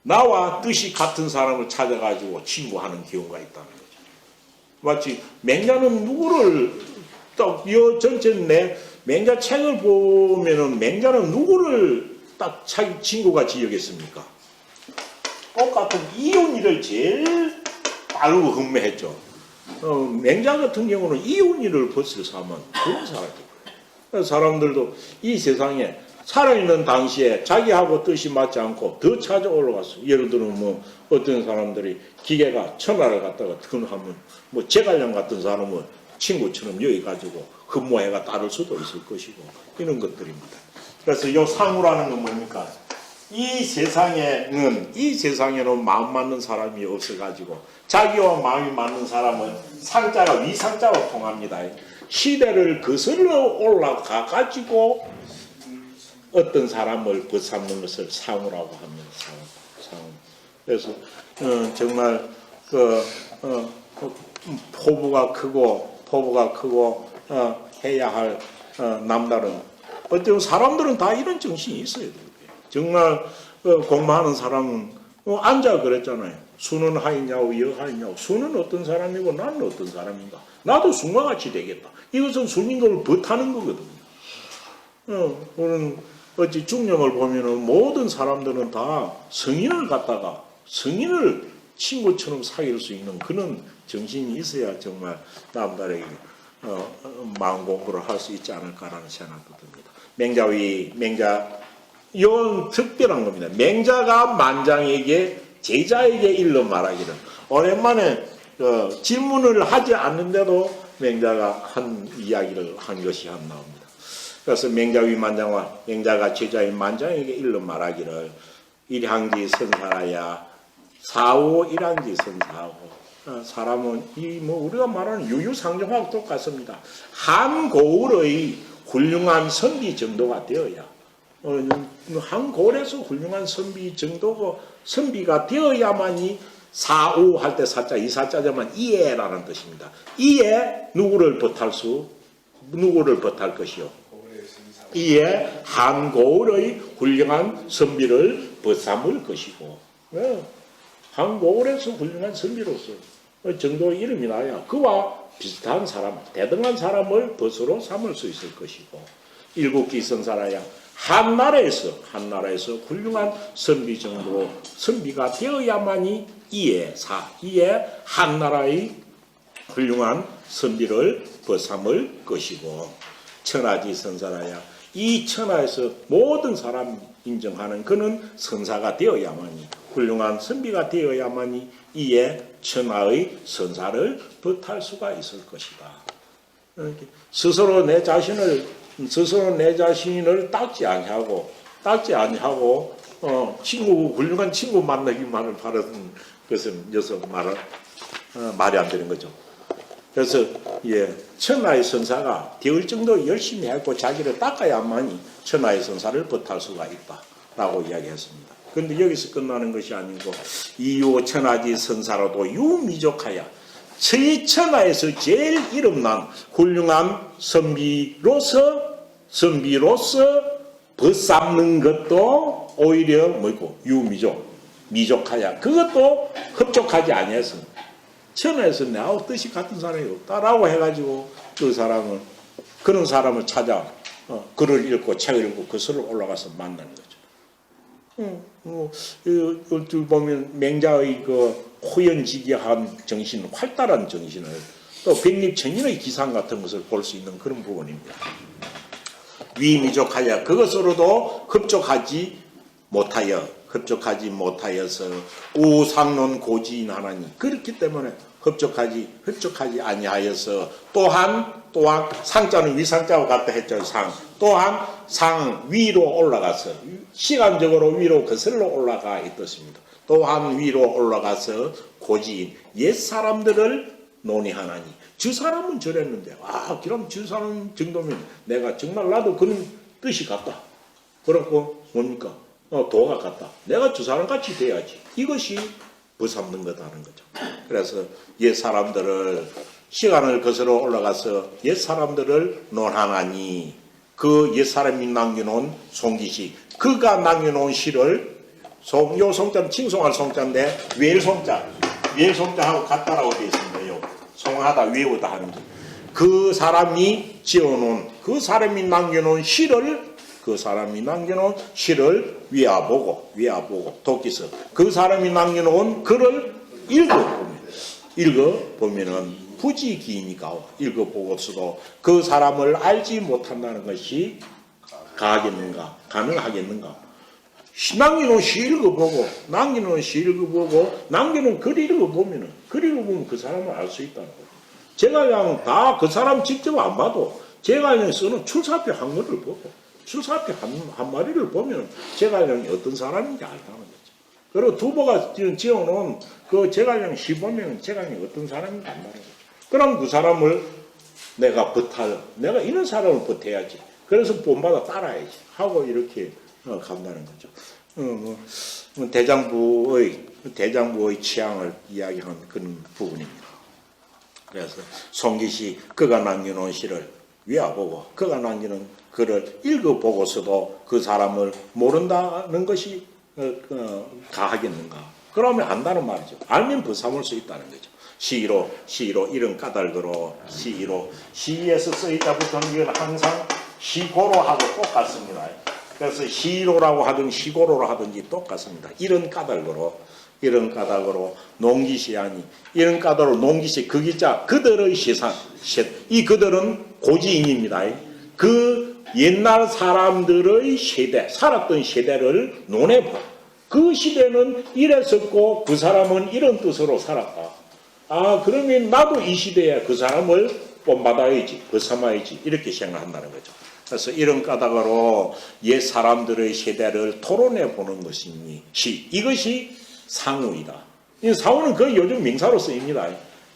나와 뜻이 같은 사람을 찾아가지고 친구하는 경우가 있다는 거죠. 마치 맹자는 누구를 딱 이 전체 맹자 책을 보면은 맹자는 누구를 딱 자기 친구같이 여겼습니까? 똑같은 이온이를 제일 빠르고 흠매했죠. 맹자 같은 경우는 이온이를 벗을 삼은 그런 사람이에요. 사람들도 이 세상에 살아있는 당시에 자기하고 뜻이 맞지 않고 더 찾아 올라갔어요. 예를 들어 뭐 어떤 사람들이 기계가 천하를 갖다가 하면 뭐 제갈량 같은 사람은 친구처럼 여기 가지고 흠모해가 따를 수도 있을 것이고 이런 것들입니다. 그래서 이 상우라는 건 뭡니까? 이 세상에는 마음 맞는 사람이 없어가지고 자기와 마음이 맞는 사람은 상자가 위상자로 통합니다. 시대를 거슬러 올라가가지고 어떤 사람을 벗삼는 것을 상우라고 합니다. 상우. 그래서 정말 포부가 크고 해야 할 남다른 어떤 사람들은 다 이런 정신이 있어야 돼요. 정말 공부하는 사람은 앉아 그랬잖아요. 수는 하이냐고 여하이냐고. 수는 어떤 사람이고 나는 어떤 사람인가. 나도 수과 같이 되겠다. 이것은 수민걸 벗하는 거거든요. 그런 어찌 중령을 보면은 모든 사람들은 다 성인을 친구처럼 사귈 수 있는 그런 정신이 있어야 정말 남다르게 마음 공부를 할 수 있지 않을까라는 생각도 듭니다. 맹자 이건 특별한 겁니다. 맹자가 만장에게 제자에게 일러 말하기를 오랜만에 질문을 하지 않는데도 맹자가 한 이야기를 한 것이 한 나옵니다. 그래서 맹자위만장과 맹자가 제자인 만장에게 일러 말하기를 일향지 선사야 사오 일향지 선사하고 사람은 이 뭐 우리가 말하는 유유상종하고 똑같습니다. 한 고을의 훌륭한 선비 정도가 되어야 한 고을에서 훌륭한 선비 정도고 선비가 되어야만이 사오 할 때 사자 이 사자자만 이해라는 뜻입니다. 이해 누구를 버탈 것이요? 이에 한 고을의 훌륭한 선비를 벗삼을 것이고 한 고을에서 훌륭한 선비로서 정도의 이름이 나야 그와 비슷한 사람, 대등한 사람을 벗으로 삼을 수 있을 것이고 일국기 선사라야 한 나라에서 훌륭한 선비 정도 선비가 되어야만이 이에 한 나라의 훌륭한 선비를 벗삼을 것이고 천하지 선사라야 이 천하에서 모든 사람 인정하는 그는 선사가 되어야만이 훌륭한 선비가 되어야만이 이에 천하의 선사를 벗할 수가 있을 것이다. 스스로 내 자신을 닦지 아니하고 훌륭한 친구 만나기만을 바라는 것은 여기서 말이 안 되는 거죠. 그래서 천하의 선사가 되을 정도 열심히 하고 자기를 닦아야만이 천하의 선사를 벗할 수가 있다라고 이야기했습니다. 그런데 여기서 끝나는 것이 아니고 이유 천하지 선사로도 유미족하여 천하에서 제일 이름난 훌륭한 선비로서 벗삼는 것도 오히려 뭐고 미족하여 그것도 흡족하지 아니해서 천하에서 나하고 뜻이 같은 사람이 없다라고 해가지고 그런 사람을 찾아 글을 읽고 책을 읽고 그 설을 올라가서 만나는 거죠. 이걸 보면 맹자의 그 호연지기한 정신, 활달한 정신을 또 백립천인의 기상 같은 것을 볼 수 있는 그런 부분입니다. 위미족하여 그것으로도 흡족하지 못하여서 우상론 고지인하나니 그렇기 때문에 흡족하지 아니하여서 또한 상자는 위상자와 같다 했죠. 또한 상 위로 올라가서 시간적으로 위로 거슬러 올라가 있었습니다. 또한 위로 올라가서 고지인 옛사람들을 논의하나니 저 사람은 저랬는데 그럼 저 사람 정도면 내가 정말 나도 그런 뜻이 같다. 그렇고 뭡니까? 도가 같다. 내가 저 사람 같이 돼야지. 이것이 벗삼는 거다는 거죠. 그래서 옛 사람들을 시간을 거슬러 올라가서 옛 사람들을 논하나니 그 옛 사람이 남겨놓은 송기시 그가 남겨놓은 시를 요 송자는 칭송할 송자인데 외송자하고 같다라고 되어 있습니다. 요 송하다 외우다 하는 게 그 사람이 지어놓은 그 사람이 남겨놓은 시를 위아보고 독기서 그 사람이 남겨놓은 글을 읽어보면은 부지기니까 읽어보고서도 그 사람을 알지 못한다는 것이 가능하겠는가? 남겨놓은 시 읽어보고 남겨놓은 글 읽어보면 그 사람을 알 수 있다는 거죠. 제가 그냥 다 그 사람 직접 안 봐도 제가 그냥 쓰는 출사표 한글을 보고 출사표 한 마리를 보면 제가 그냥 어떤 사람인지 알다는 거죠. 그리고 두보가 지어놓은 그 제가 그냥 시 보면 제가 그냥 어떤 사람인지 안다는 거죠. 그럼 그 사람을 내가 이런 사람을 버텨야지. 그래서 본받아 따라야지 하고 이렇게 간다는 거죠. 대장부의 취향을 이야기하는 그런 부분입니다. 그래서 송기시 그가 남겨놓은 시를 위아보고 그가 남기는 글을 읽어보고서도 그 사람을 모른다는 것이 가하겠는가? 그러면 안다는 말이죠. 알면 벗삼을 수 있다는 거죠. 시로 이런 까닭으로 시에서 쓰이다 붙은 건 항상 시고로하고 똑같습니다. 그래서 시로라고 하든 시고로로 하든지 똑같습니다. 이런 까닭으로 농기시 아니 이런 까닭으로 농기시 그 기자 그들의 시산 이 그들은 고지인입니다. 그 옛날 사람들의 세대 살았던 세대를 논해봐. 그 시대는 이랬었고 그 사람은 이런 뜻으로 살았다. 아, 그러면 나도 이 시대에 그 사람을 본받아야지, 벗삼아야지, 이렇게 생각한다는 거죠. 그래서 이런 까닭으로 옛 사람들의 세대를 토론해 보는 이것이 상우이다. 이 상우는 거의 요즘 명사로 쓰입니다.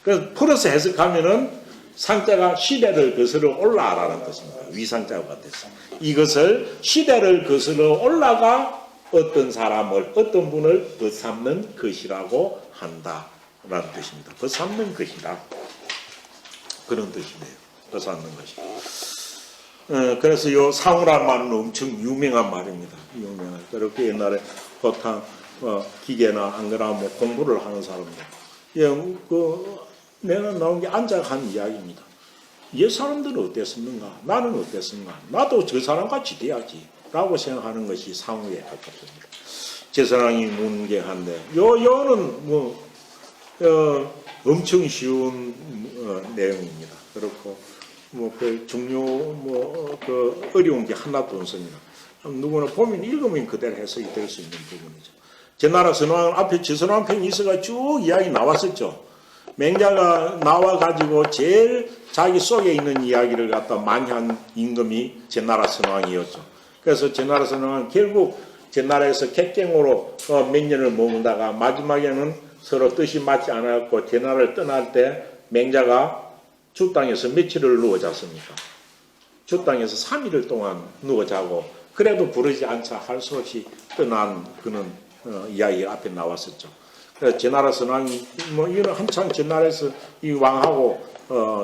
그래서 풀어서 해석하면은 상자가 시대를 거슬러 올라라는 뜻입니다. 위상자가 같아서. 이것을 시대를 거슬러 올라가 어떤 사람을, 어떤 분을 벗삼는 것이라고 한다라는 뜻입니다. 벗삼는 것이다. 그런 뜻이네요. 벗삼는 것이. 그래서 요 상우란 말은 엄청 유명한 말입니다. 유명한. 그렇게 옛날에 보통 기계나 안 그러나 뭐 공부를 하는 사람들. 내가 나온 게 앉아 한 이야기입니다. 옛 사람들은 어땠습니까? 나는 어땠습니까? 나도 저 사람같이 돼야지. 라고 생각하는 것이 상우에 가깝습니다. 제사랑이 문계한데, 요는 엄청 쉬운 내용입니다. 그렇고, 어려운 게 하나도 없습니다. 누구나 보면 읽으면 그대로 해석이 될 수 있는 부분이죠. 제나라 선왕 앞에 제선왕 편이 있어가 쭉 이야기 나왔었죠. 맹자가 나와가지고 제일 자기 속에 있는 이야기를 갖다 많이 한 임금이 제나라 선왕이었죠. 그래서 제나라 선왕은 결국 제나라에서 객경으로 몇 년을 머문다가 마지막에는 서로 뜻이 맞지 않았고 제나라를 떠날 때 맹자가 주 땅에서 며칠을 누워 잤습니까? 주 땅에서 3일을 동안 누워 자고 그래도 부르지 않자 할 수 없이 떠난 그런 이야기 앞에 나왔었죠. 그래서 제나라 선왕이 이거는 한창 제나라에서 이 왕하고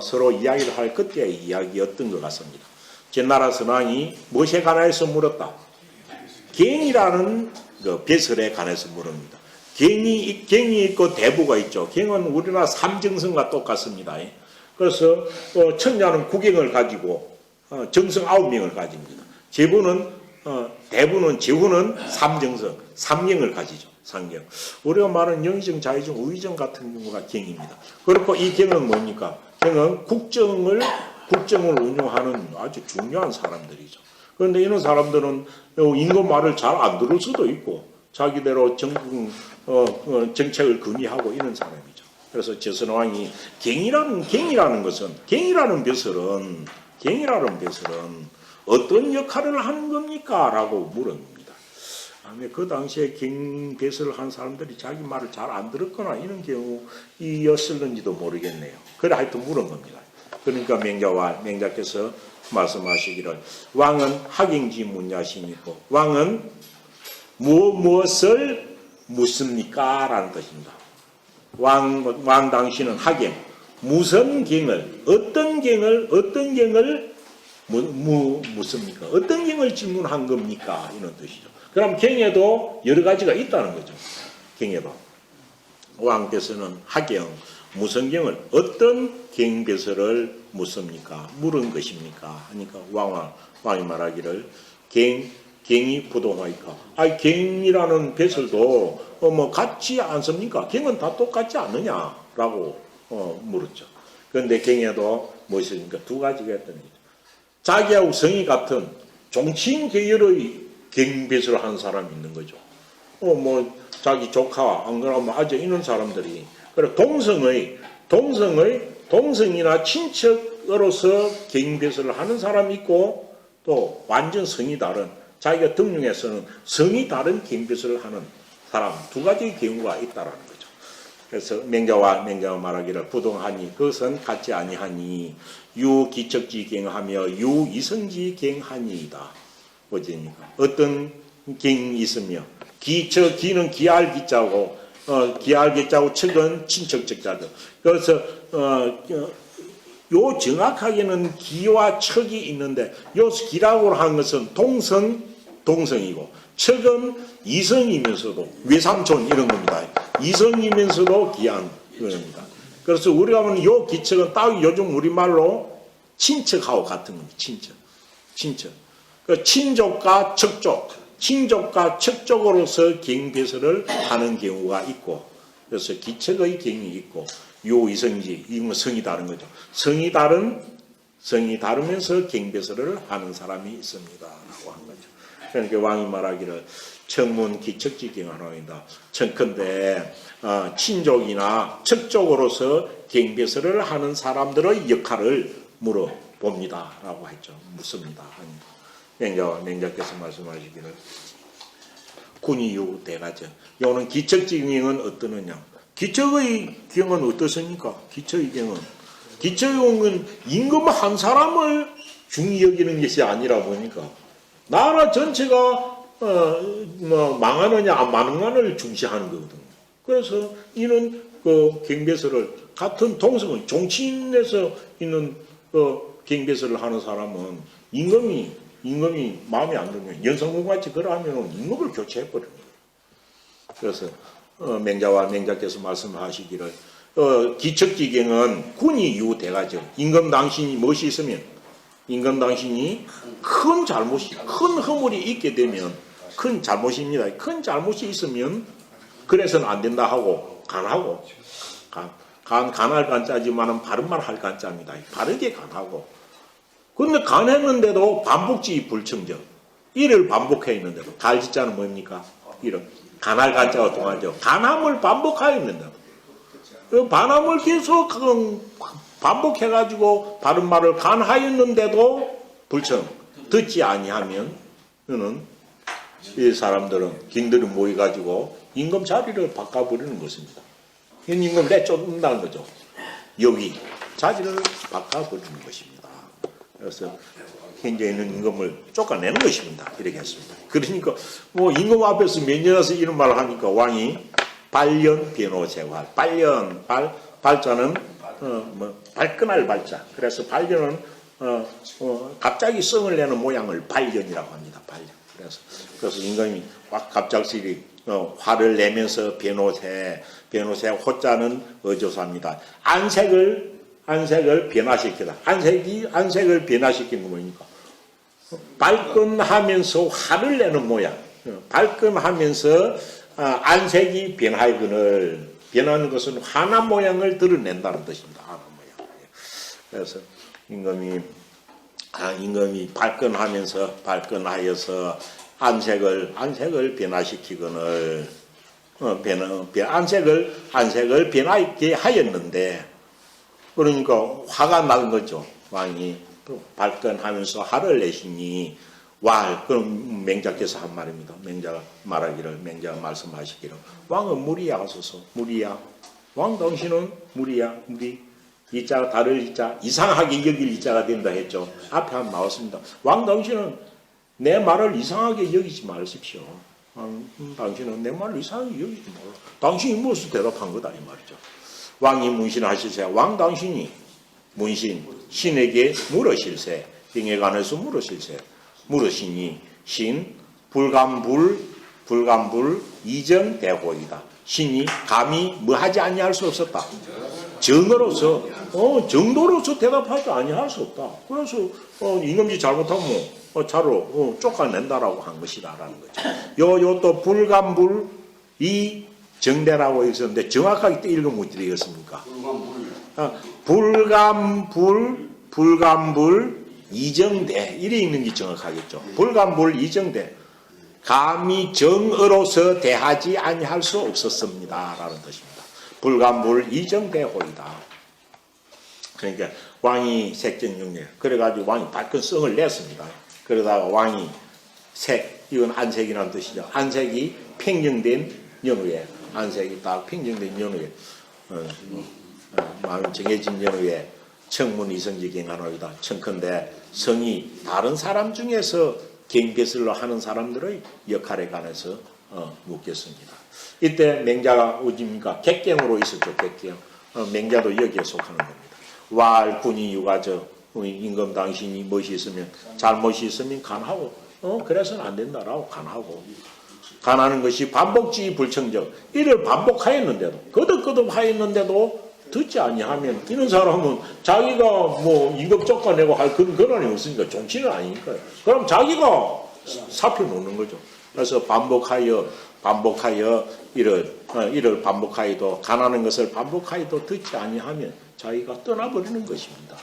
서로 이야기를 할 그때의 이야기였던 것 같습니다. 제나라 선왕이 무엇에 관해서 물었다. 갱이라는 배설에 관해서 물습니다. 갱이 있고 대부가 있죠. 갱은 우리나라 삼정성과 똑같습니다. 그래서 천자는 구경을 가지고 정성 9명을 가집니다. 대부는 제후는 삼정성, 삼경을 가지죠. 상경. 우리가 말하는 영의정, 자의정, 우의정 같은 경우가 경입니다. 그렇고 이 경은 뭡니까? 경은 국정을 운영하는 아주 중요한 사람들이죠. 그런데 이런 사람들은 임금 말을 잘 안 들을 수도 있고 자기대로 정책을 건의하고 이런 사람이죠. 그래서 제선왕이 경이라는 배설은 어떤 역할을 하는 겁니까? 라고 물었습니다. 그 당시에 경배설을 한 사람들이 자기 말을 잘 안 들었거나 이런 경우였을는지도 모르겠네요. 그래 하여튼 물은 겁니다. 그러니까 맹자께서 말씀하시기를 왕은 학행지 문야신이고 왕은 무엇을 묻습니까? 라는 뜻입니다. 왕 당신은 학행, 무슨 경을, 어떤 경을 묻습니까? 어떤 경을 질문한 겁니까? 이런 뜻이죠. 그럼 경에도 여러 가지가 있다는 거죠. 경에도. 왕께서는 학경, 무슨 경을 어떤 경배설을 묻습니까? 물은 것입니까? 하니까 왕이 말하기를 경이 부동하니까. 경이라는 배설도 같지 않습니까? 경은 다 똑같지 않느냐라고 물었죠. 그런데 경에도 무엇입니까? 두 가지가 있다는 거죠. 자기하고 성이 같은 종친 계열의 경배설을 하는 사람이 있는 거죠. 자기 조카, 안 그러면 아재 이런 사람들이. 그래, 동성이나 친척으로서 경배설을 하는 사람이 있고, 또 완전 성이 다른, 자기가 등용해서는 성이 다른 경배설을 하는 사람, 두 가지의 경우가 있다라는 거죠. 그래서 맹자와 말하기를 부동하니, 그것은 같지 아니하니, 유기척지경하며 유이성지경하니이다. 뭐지니까 어떤 경이 있으며 기는 기할 기자고 척은 친척적자죠. 그래서 요 정확하게는 기와 척이 있는데 요 기라고 하는 것은 동성이고 척은 이성이면서도 외삼촌 이런 겁니다. 이성이면서도 기한 겁니다. 그래서 우리가 보는 요 기척은 딱 요즘 우리말로 친척하고 같은 겁니다. 친척. 그 친족과 척족으로서 경배설을 하는 경우가 있고, 그래서 기척의 경이 있고, 요이성지, 이건 성이 다른 거죠. 성이 다르면서 경배설을 하는 사람이 있습니다. 라고 한 거죠. 그러니까 왕이 말하기를 청문 기척지경하노이다. 청컨대 친족이나 척족으로서 경배설을 하는 사람들의 역할을 물어봅니다. 라고 했죠. 묻습니다. 맹자께서 말씀하시기를 군이유 대가죠. 요는 기척지경은 어떠느냐. 기척의 경은 어떻습니까? 기척의 경은 임금 한 사람을 중히 여기는 것이 아니라 보니까 나라 전체가 망하느냐 안 망하느냐를 중시하는 거거든요. 그래서 이는 그 경배설을 같은 동성은 정치인에서 있는 경배설을 하는 사람은 임금이 마음에 안 들면 연성군같이 그러하면 임금을 교체해버리는 거예요. 그래서 맹자께서 말씀하시기를 기척지경은 군이 유대가죠. 임금 당신이 멋이 있으면 임금 당신이 큰 허물이 있게 되면 큰 잘못입니다. 큰 잘못이 있으면 그래서는 안 된다 하고 간하고 간할 간자지만은 바른 말 할 간자입니다. 바르게 간하고. 그런데 간했는데도 반복지 불청정. 이를 반복해 있는데도 갈지자는 뭡니까? 이런 간할 간자가 통하죠. 간함을 반복하였는데도 그 반함을 계속 반복해가지고 바른 말을 간하였는데도 불청 듣지 아니하면 그는 이 사람들은 갱들이 모여가지고 임금 자리를 바꿔버리는 것입니다. 임금 내쫓는다는 거죠. 여기 자리를 바꿔버리는 것입니다. 그래서 현재 있는 임금을 쫓아내는 것입니다. 이렇게 했습니다. 그러니까 뭐 임금 앞에서 면전에서 이런 말을 하니까 왕이 발련 변호재활 발자는 발끈할 발자. 그래서 발련은 갑자기 성을 내는 모양을 발련이라고 합니다. 발련. 그래서 임금이 갑작스레 화를 내면서 변호세 호자는 어조사입니다. 안색을 변화시키다. 안색을 변화시키는 거 뭐입니까? 발끈하면서 화를 내는 모양. 발끈하면서 안색이 변하는 것은 화난 모양을 드러낸다는 뜻입니다. 화난 모양. 그래서 임금이 발끈하여서 안색을 변화시키거늘 안색을 변하게 하였는데 그러니까 화가 난 거죠. 왕이 발끈하면서 화를 내시니 그럼 맹자께서 한 말입니다. 맹자가 말씀하시기를 왕은 무리야 하소서. 무리야. 왕 당신은 무리야. 이자가 다를 이자 이상하게 여길 이자가 된다 했죠. 앞에 한 나왔습니다. 왕 당신은 내 말을 이상하게 여기지 마십시오. 당신은 내 말을 이상하게 여기지 말라. 당신이 무엇을 대답한 거다 이 말이죠. 왕이 문신하실세. 왕 당신이 신에게 물으실세. 병에 관해서 물으시니 신 불감불 이정대고이다. 신이 감히 뭐하지 아니할 수 없었다. 정도로서 대답하지 아니할 수 없다. 그래서 임금이 잘못하면 차로 쫓아낸다라고 한 것이다라는 거죠. 또 불감불 이 정대라고 있었는데 정확하게 또 읽으면 어떻게 되겠습니까? 불감불 이정대 이래 읽는 게 정확하겠죠. 불감불 이정대 감히 정으로서 대하지 아니할 수 없었습니다 라는 뜻입니다. 불감불 이정대호이다. 그러니까 왕이 색정용례 그래가지고 왕이 발끈성을 냈습니다. 그러다가 왕이 이건 안색이라는 뜻이죠. 안색이 팽정된 연후에 안색이 딱 팽정된 연후에 마음이 정해진 연후에 청문 이성지 경하노이다. 청컨대 성이 다른 사람 중에서 경배설로 하는 사람들의 역할에 관해서 묻겠습니다. 이때 맹자가 어디입니까? 객경으로 있었죠. 객경. 맹자도 여기에 속하는 겁니다. 군이 유가저 임금 당신이 멋이 있으면 잘못이 있으면 간하고 그래서는 안 된다라고 간하고 간하는 것이 반복지 불청적 이를 반복하였는데도 거듭하였는데도 듣지 아니하면 이런 사람은 자기가 뭐 임금 쫓아내고 할 그런 권한이 없으니까 정치는 아니니까요. 그럼 자기가 사표 놓는 거죠. 그래서 반복하여 이를 반복하여도 간하는 것을 반복하여도 듣지 아니하면 자기가 떠나버리는 것입니다.